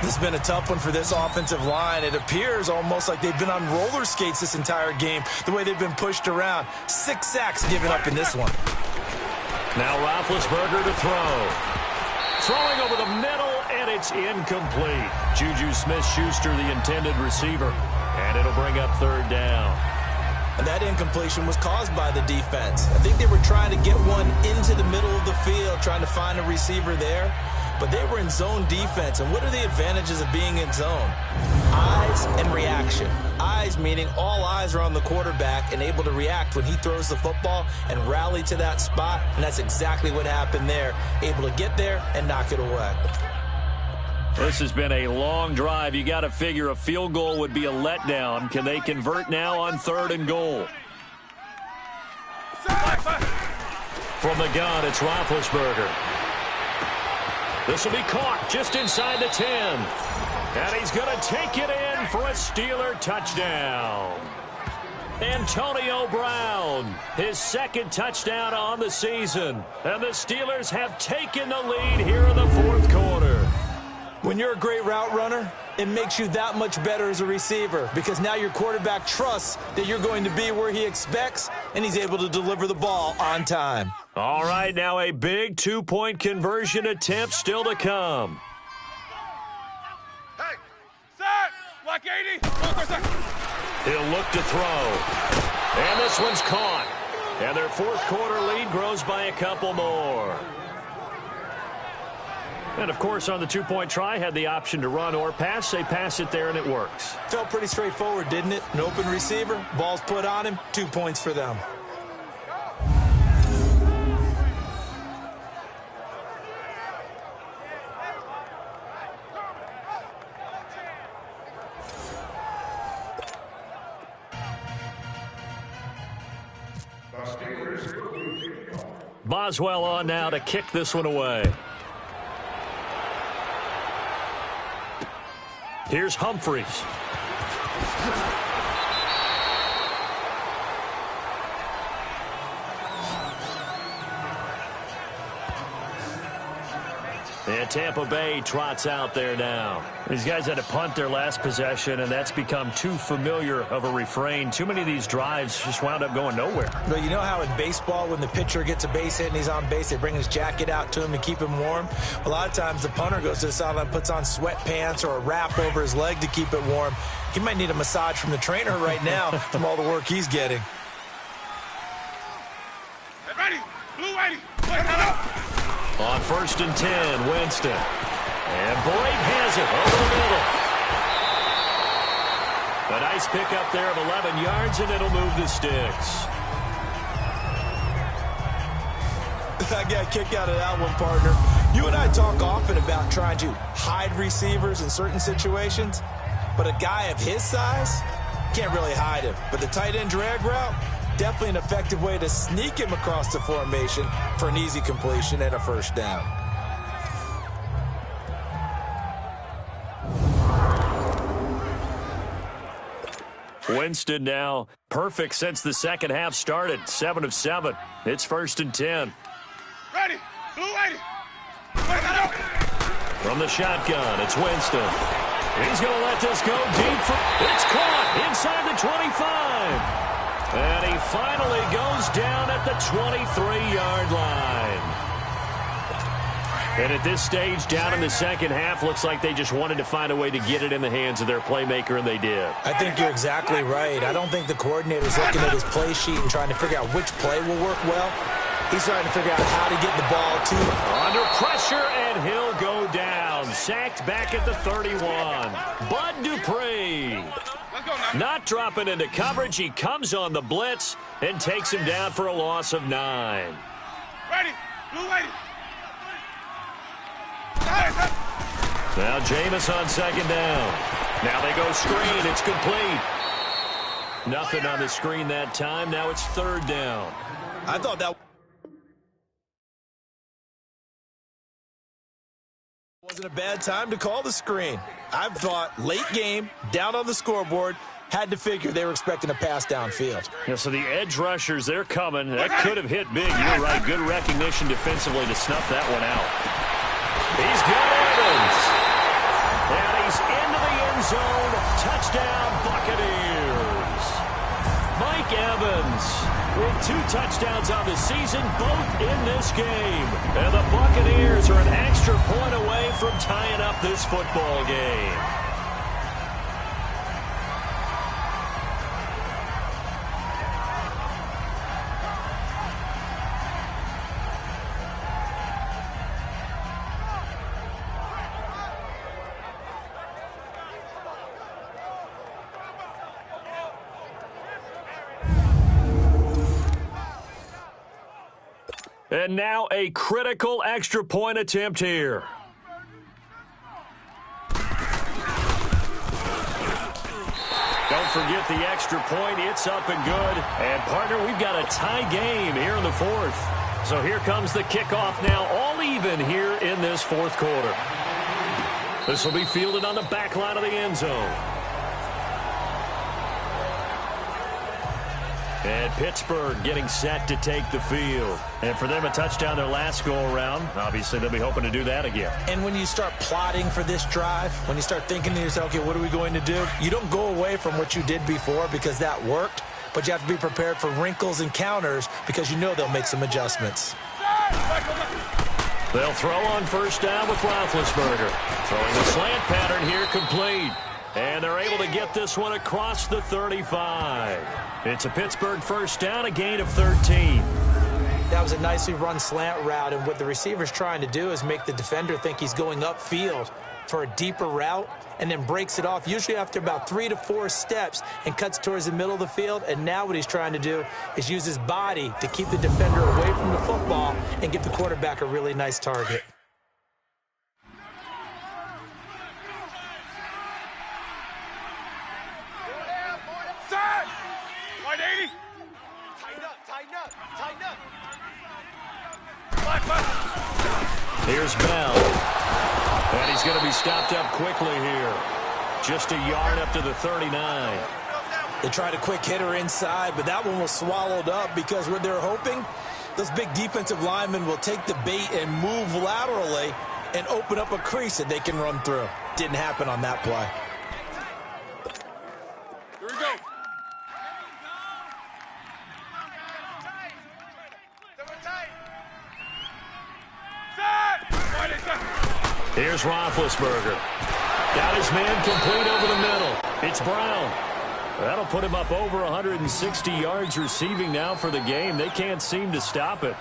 This has been a tough one for this offensive line. It appears almost like they've been on roller skates this entire game, the way they've been pushed around. 6 sacks given up in this one. Now Roethlisberger to throw. Throwing over the middle, and it's incomplete. Juju Smith-Schuster, the intended receiver, and it'll bring up third down. And that incompletion was caused by the defense. I think they were trying to get one into the middle of the field, trying to find a receiver there. But they were in zone defense, and what are the advantages of being in zone? Eyes and reaction. Eyes meaning all eyes are on the quarterback and able to react when he throws the football and rally to that spot, and that's exactly what happened there. Able to get there and knock it away. This has been a long drive. You got to figure a field goal would be a letdown. Can they convert now on third and goal? From the gun, it's Roethlisberger. This will be caught just inside the 10. And he's going to take it in for a Steeler touchdown. Antonio Brown, his 2nd touchdown on the season. And the Steelers have taken the lead here in the 4th quarter. When you're a great route runner, it makes you that much better as a receiver because now your quarterback trusts that you're going to be where he expects, and he's able to deliver the ball on time. All right, now a big 2-point conversion attempt still to come. Hey, set, like 80. He'll look to throw. And this one's caught. And their 4th quarter lead grows by a couple more. And, of course, on the 2-point try, had the option to run or pass. They pass it there, and it works. Felt pretty straightforward, didn't it? An open receiver, ball's put on him, 2 points for them. Boswell on now to kick this one away. Here's Humphreys. And Tampa Bay trots out there now. These guys had to punt their last possession, and that's become too familiar of a refrain. Too many of these drives just wound up going nowhere. But you know how in baseball, when the pitcher gets a base hit and he's on base, they bring his jacket out to him to keep him warm? A lot of times the punter goes to the sideline, puts on sweatpants or a wrap over his leg to keep it warm. He might need a massage from the trainer right now from all the work he's getting. Ready, blue 80. Play that up. On 1st and 10, Winston. And Blake has it over the middle. A nice pickup there of 11 yards, and it'll move the sticks. I got a kick out of that one, partner. You and I talk often about trying to hide receivers in certain situations, but a guy of his size can't really hide him. But the tight end drag route, definitely an effective way to sneak him across the formation for an easy completion and a first down. Winston now perfect since the second half started. 7 of 7. It's 1st and 10. Ready, blue 80. Play that up. From the shotgun, it's Winston. He's going to let this go deep. It's caught inside the 25. And he finally goes down at the 23-yard line. And at this stage, down in the second half, looks like they just wanted to find a way to get it in the hands of their playmaker, and they did. I think you're exactly right. I don't think the coordinator's looking at his play sheet and trying to figure out which play will work well. He's trying to figure out how to get the ball to him. Under pressure, and he'll go down. Sacked back at the 31. Bud Dupree. Not dropping into coverage. He comes on the blitz and takes him down for a loss of 9. Ready. Blue ready. Now Jameis on second down. Now they go screen. It's complete. Nothing on the screen that time. Now it's third down. I thought that wasn't a bad time to call the screen. I thought late game, down on the scoreboard, had to figure they were expecting a pass downfield. Yeah, so the edge rushers, they're coming. That could have hit big. You're right. Good recognition defensively to snuff that one out. He's got Evans. And he's into the end zone. Touchdown, Buccaneers. Mike Evans with 2 touchdowns on the season, both in this game. And the Buccaneers are an extra point away from tying up this football game. And now a critical extra point attempt here. Don't forget the extra point. It's up and good. And, partner, we've got a tie game here in the fourth. So here comes the kickoff now, all even here in this fourth quarter. This will be fielded on the back line of the end zone. And Pittsburgh getting set to take the field. And for them, a touchdown their last go-around. Obviously, they'll be hoping to do that again. And when you start plotting for this drive, when you start thinking to yourself, okay, what are we going to do? You don't go away from what you did before because that worked, but you have to be prepared for wrinkles and counters because you know they'll make some adjustments. They'll throw on first down with Roethlisberger. Throwing the slant pattern here complete. And they're able to get this one across the 35. It's a Pittsburgh first down, a gain of 13. That was a nicely run slant route, and what the receiver's trying to do is make the defender think he's going upfield for a deeper route and then breaks it off, usually after about 3 to 4 steps, and cuts towards the middle of the field. And now what he's trying to do is use his body to keep the defender away from the football and give the quarterback a really nice target. Here's Bell. And he's going to be stopped up quickly here. Just a yard up to the 39. They tried a quick hitter inside, but that one was swallowed up because what they're hoping, those big defensive linemen will take the bait and move laterally and open up a crease that they can run through. Didn't happen on that play. Here we go. Here's Roethlisberger. Got his man complete over the middle. It's Brown. That'll put him up over 160 yards receiving now for the game. They can't seem to stop it.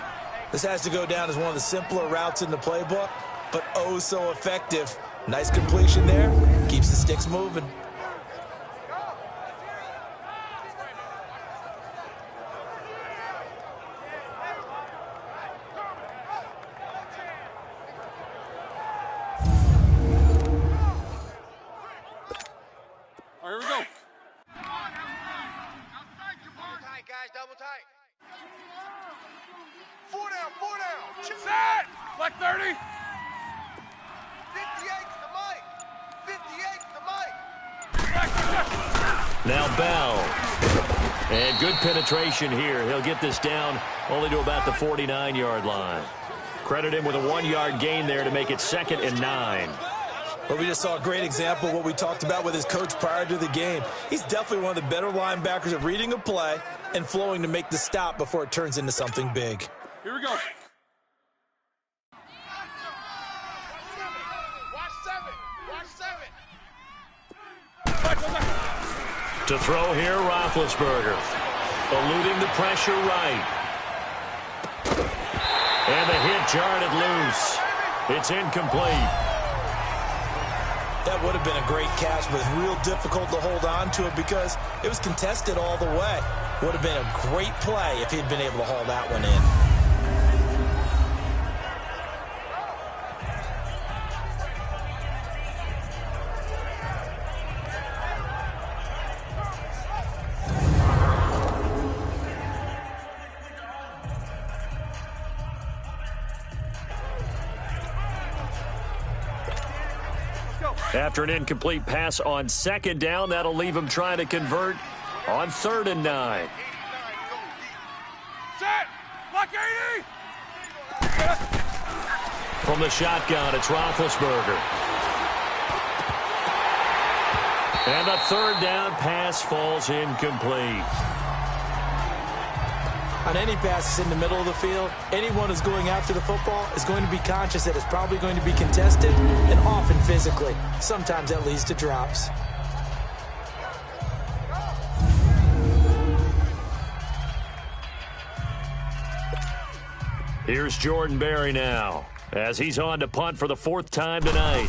This has to go down as one of the simpler routes in the playbook, but oh so effective. Nice completion there. Keeps the sticks moving. Black 30. 58 the mic. 58 the mic. Now Bell. And good penetration here. He'll get this down only to about the 49-yard line. Credit him with a 1-yard gain there to make it 2nd and 9. Well, we just saw a great example of what we talked about with his coach prior to the game. He's definitely one of the better linebackers at reading a play and flowing to make the stop before it turns into something big. Here we go. To throw here, Roethlisberger. Eluding the pressure right. And the hit jarred it loose. It's incomplete. That would have been a great catch, but it's real difficult to hold on to it because it was contested all the way. Would have been a great play if he'd been able to haul that one in. After an incomplete pass on 2nd down, that'll leave him trying to convert on 3rd and 9. Set! Block 80! From the shotgun, it's Roethlisberger. And the 3rd down pass falls incomplete. On any passes in the middle of the field, anyone who's going after the football is going to be conscious that it's probably going to be contested and often physically. Sometimes that leads to drops. Here's Jordan Berry now as he's on to punt for the 4th time tonight.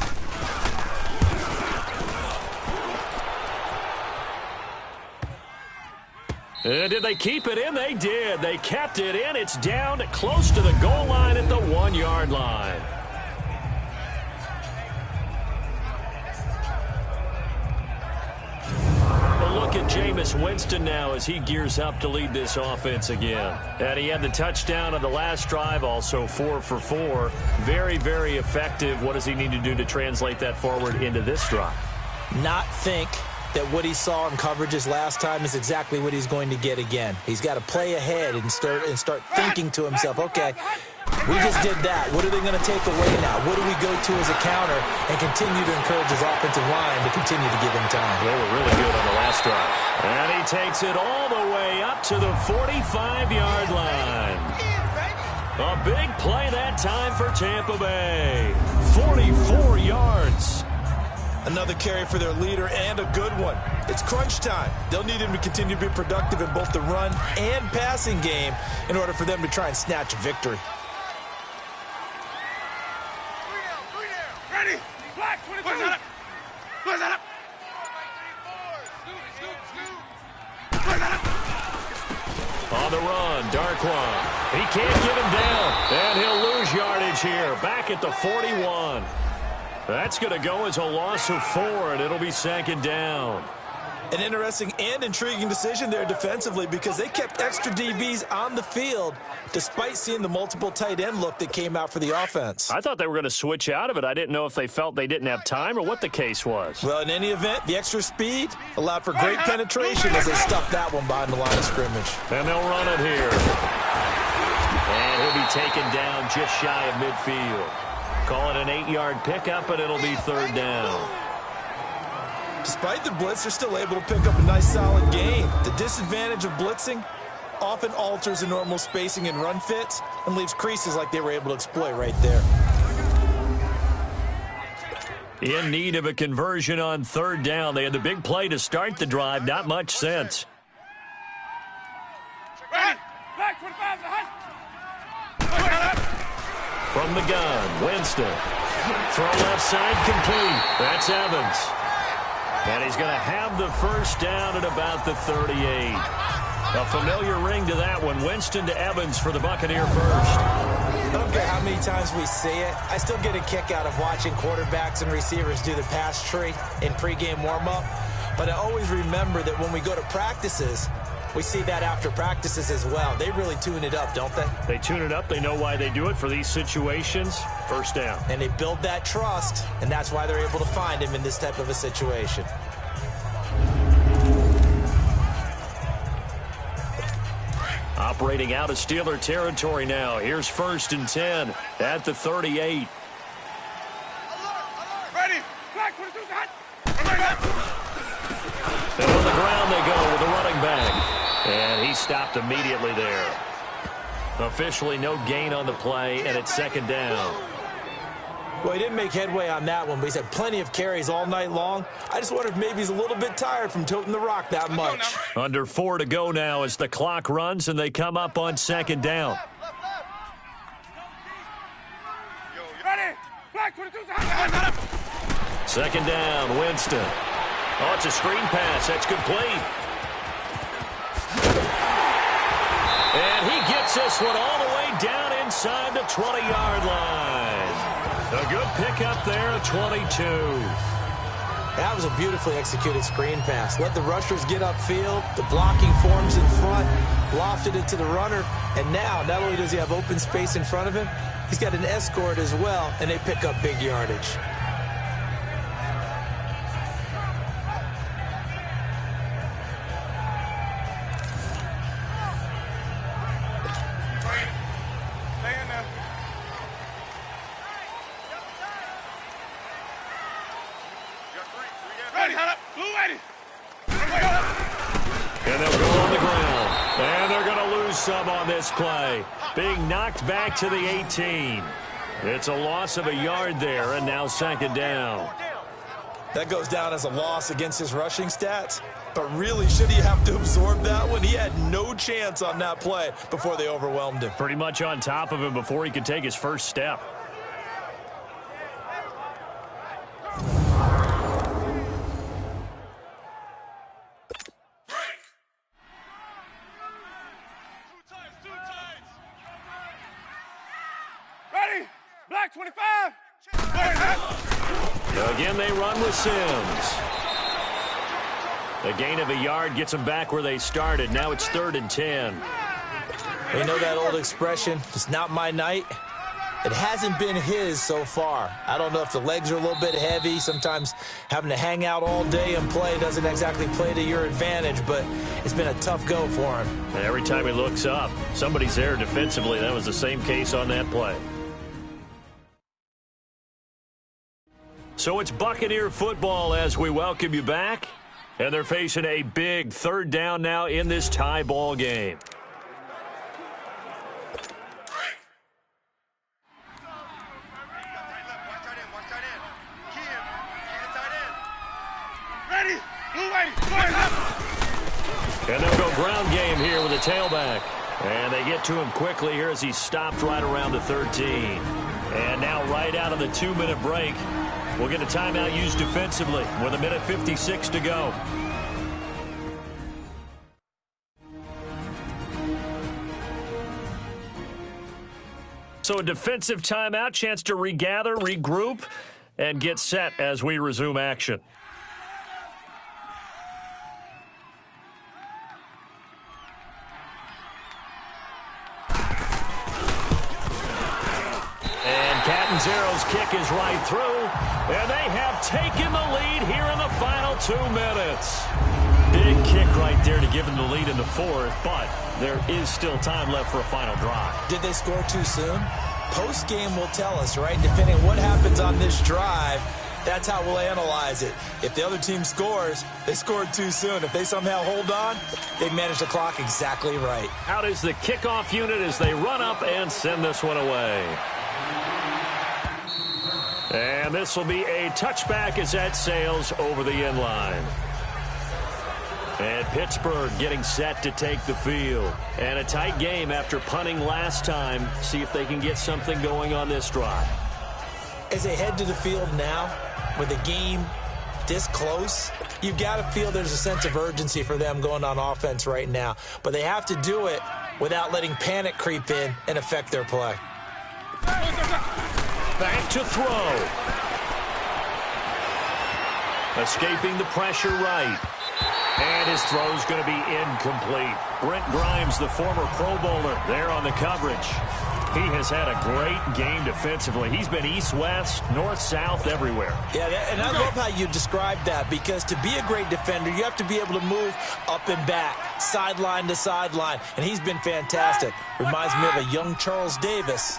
And did they keep it in? They did. They kept it in. It's down close to the goal line at the 1-yard line. A look at Jameis Winston now as he gears up to lead this offense again. And he had the touchdown on the last drive, also 4 for 4. Very, very effective. What does he need to do to translate that forward into this drive? Not think that what he saw in coverages last time is exactly what he's going to get again. He's got to play ahead and start thinking to himself, okay, we just did that. What are they going to take away now? What do we go to as a counter? And continue to encourage his offensive line to continue to give him time. They were really good on the last drive. And he takes it all the way up to the 45-yard line. A big play that time for Tampa Bay. 44 yards. Another carry for their leader and a good one. It's crunch time. They'll need him to continue to be productive in both the run and passing game in order for them to try and snatch a victory. Ready? Black 22. Where's that up? Where's that up? Where's that up? On the run, Darquan. He can't get him down. And he'll lose yardage here. Back at the 41. That's going to go as a loss of 4, and it'll be 2nd down. An interesting and intriguing decision there defensively because they kept extra DBs on the field despite seeing the multiple tight end look that came out for the offense. I thought they were going to switch out of it. I didn't know if they felt they didn't have time or what the case was. Well, in any event, the extra speed allowed for great penetration as they stuffed that one behind the line of scrimmage. And they'll run it here. And he'll be taken down just shy of midfield. Call it an 8-yard pickup, and it'll be 3rd down. Despite the blitz, they're still able to pick up a nice solid gain. The disadvantage of blitzing often alters the normal spacing and run fits and leaves creases like they were able to exploit right there. In need of a conversion on 3rd down. They had the big play to start the drive. Not much sense. Ready? Black 25 is high. From the gun, Winston. Throw left side complete. That's Evans. And he's going to have the 1st down at about the 38. A familiar ring to that one. Winston to Evans for the Buccaneer first. I don't care how many times we see it. I still get a kick out of watching quarterbacks and receivers do the pass tree in pregame warm-up. But I always remember that when we go to practices, we see that after practices as well. They really tune it up, don't they? They tune it up. They know why they do it for these situations. 1st down. And they build that trust, and that's why they're able to find him in this type of a situation. Operating out of Steeler territory now. Here's 1st and 10 at the 38. Ready. Black 22's hot. And on the ground they go with the running back. And he stopped immediately there. Officially no gain on the play, and it's 2nd down. Well, he didn't make headway on that one, but he's had plenty of carries all night long. I just wonder if maybe he's a little bit tired from toting the rock that much. Under 4 to go now as the clock runs, and they come up on 2nd down. Ready. Black 22's hot. 2nd down, Winston. Oh, it's a screen pass. That's complete. And he gets this one all the way down inside the 20-yard line. A good pickup there at 22. That was a beautifully executed screen pass. Let the rushers get upfield. The blocking forms in front. Lofted it to the runner. And now, not only does he have open space in front of him, he's got an escort as well, and they pick up big yardage. And they'll go on the ground. And they're going to lose some on this play. Being knocked back to the 18. It's a loss of a yard there, and now 2nd down. That goes down as a loss against his rushing stats. But really, should he have to absorb that one? He had no chance on that play before they overwhelmed him. Pretty much on top of him before he could take his first step. Ready. Black 25. Again, they run with Sims. A gain of a yard gets them back where they started. Now it's 3rd and 10. You know that old expression, it's not my night? It hasn't been his so far. I don't know if the legs are a little bit heavy. Sometimes having to hang out all day and play doesn't exactly play to your advantage, but it's been a tough go for him. And every time he looks up, somebody's there defensively. That was the same case on that play. So it's Buccaneer football as we welcome you back. And they're facing a big 3rd down now in this tie ball game. Ready. Blue 80. And they'll go ground game here with a tailback. And they get to him quickly here as he stopped right around the 13. And now right out of the 2-minute break, we'll get a timeout used defensively with 1:56 to go. So a defensive timeout, chance to regather, regroup, and get set as we resume action. Catanzaro's kick is right through, and they have taken the lead here in the final 2 minutes. Big kick right there to give them the lead in the 4th, but there is still time left for a final drive. Did they score too soon? Post-game will tell us, right? Depending on what happens on this drive, that's how we'll analyze it. If the other team scores, they scored too soon. If they somehow hold on, they managed the clock exactly right. Out is the kickoff unit as they run up and send this one away. And this will be a touchback as that sails over the end line. And Pittsburgh getting set to take the field. And a tight game after punting last time. See if they can get something going on this drive. As they head to the field now, with the game this close, you've got to feel there's a sense of urgency for them going on offense right now. But they have to do it without letting panic creep in and affect their play. Back to throw. Escaping the pressure right. And his throw's going to be incomplete. Brent Grimes, the former Pro Bowler, there on the coverage. He has had a great game defensively. He's been east-west, north-south, everywhere. Yeah, and I love how you described that, because to be a great defender, you have to be able to move up and back, sideline to sideline, and he's been fantastic. Reminds me of a young Charles Davis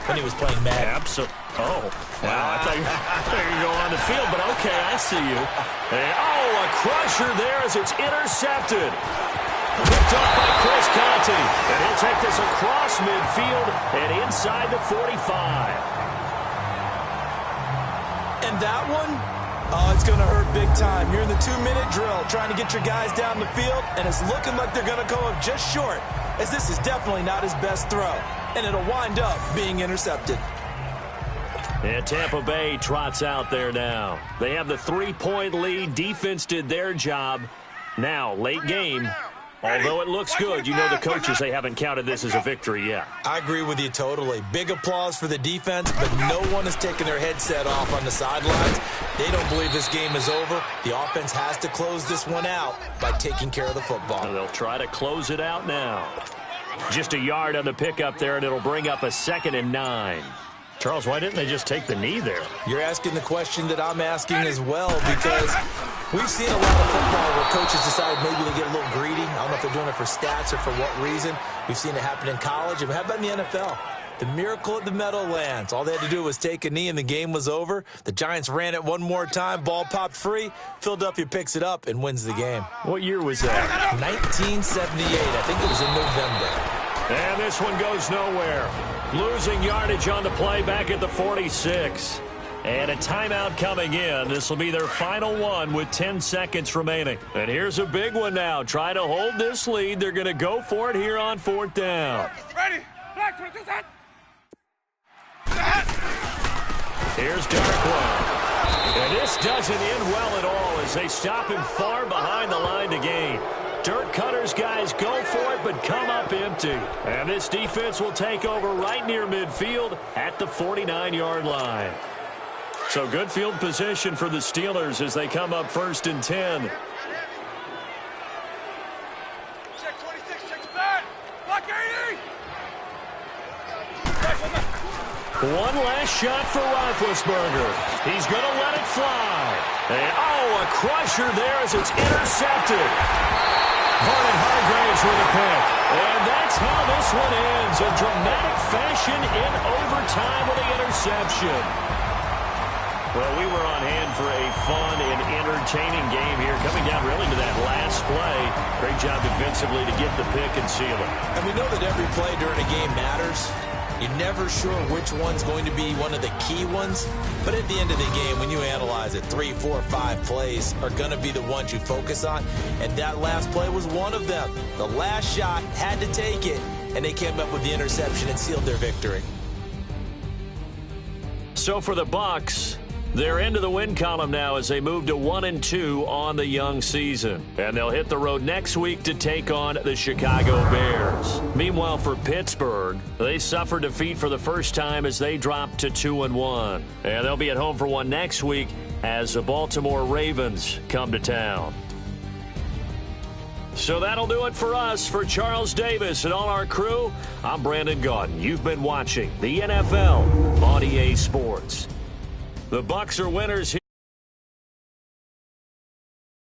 when he was playing Madden. Absolutely. Oh, wow, I thought you were going to go on the field, but okay, I see you. And, a crusher there as it's intercepted. Picked up by Chris Conte, and he'll take this across midfield and inside the 45. And that one, it's going to hurt big time. You're in the 2-minute drill trying to get your guys down the field, and it's looking like they're going to go up just short, as this is definitely not his best throw, and it'll wind up being intercepted. And Tampa Bay trots out there now. They have the 3-point lead. Defense did their job. Now, late game. Although it looks good, you know the coaches, they haven't counted this as a victory yet. I agree with you totally. Big applause for the defense, but no one is taking their headset off on the sidelines. They don't believe this game is over. The offense has to close this one out by taking care of the football. And they'll try to close it out now. Just a yard on the pickup there, and it'll bring up a 2nd and 9. Charles, why didn't they just take the knee there? You're asking the question that I'm asking as well, because we've seen a lot of football where coaches decide maybe they get a little greedy. I don't know if they're doing it for stats or for what reason. We've seen it happen in college. And how about in the NFL? The miracle at the Meadowlands. All they had to do was take a knee and the game was over. The Giants ran it one more time. Ball popped free. Philadelphia picks it up and wins the game. What year was that? 1978. I think it was in November. And this one goes nowhere. Losing yardage on the play back at the 46. And a timeout coming in. This will be their final one with 10 seconds remaining. And here's a big one now. Try to hold this lead. They're going to go for it here on 4th down. Ready? Here's Darkwa. And this doesn't end well at all as they stop him far behind the line to gain. Dirk Cutter's guys go for it, but come up empty. And this defense will take over right near midfield at the 49-yard line. So good field position for the Steelers as they come up 1st and 10. Check 26, check 9. Block 80. One last shot for Roethlisberger. He's going to let it fly. And, a crusher there as it's intercepted. Vernon Hargraves with a pick. And that's how this one ends. A dramatic fashion in overtime with the interception. Well, we were on hand for a fun and entertaining game here, coming down really to that last play. Great job defensively to get the pick and seal it. And we know that every play during a game matters. You're never sure which one's going to be one of the key ones. But at the end of the game, when you analyze it, 3, 4, 5 plays are going to be the ones you focus on. And that last play was one of them. The last shot had to take it, and they came up with the interception and sealed their victory. So for the Bucs, they're into the win column now as they move to 1-2 on the young season. And they'll hit the road next week to take on the Chicago Bears. Meanwhile, for Pittsburgh, they suffered defeat for the first time as they dropped to 2-1. And they'll be at home for one next week as the Baltimore Ravens come to town. So that'll do it for us. For Charles Davis and all our crew, I'm Brandon Gaudin. You've been watching the NFL on EA Sports. The Bucs are winners here.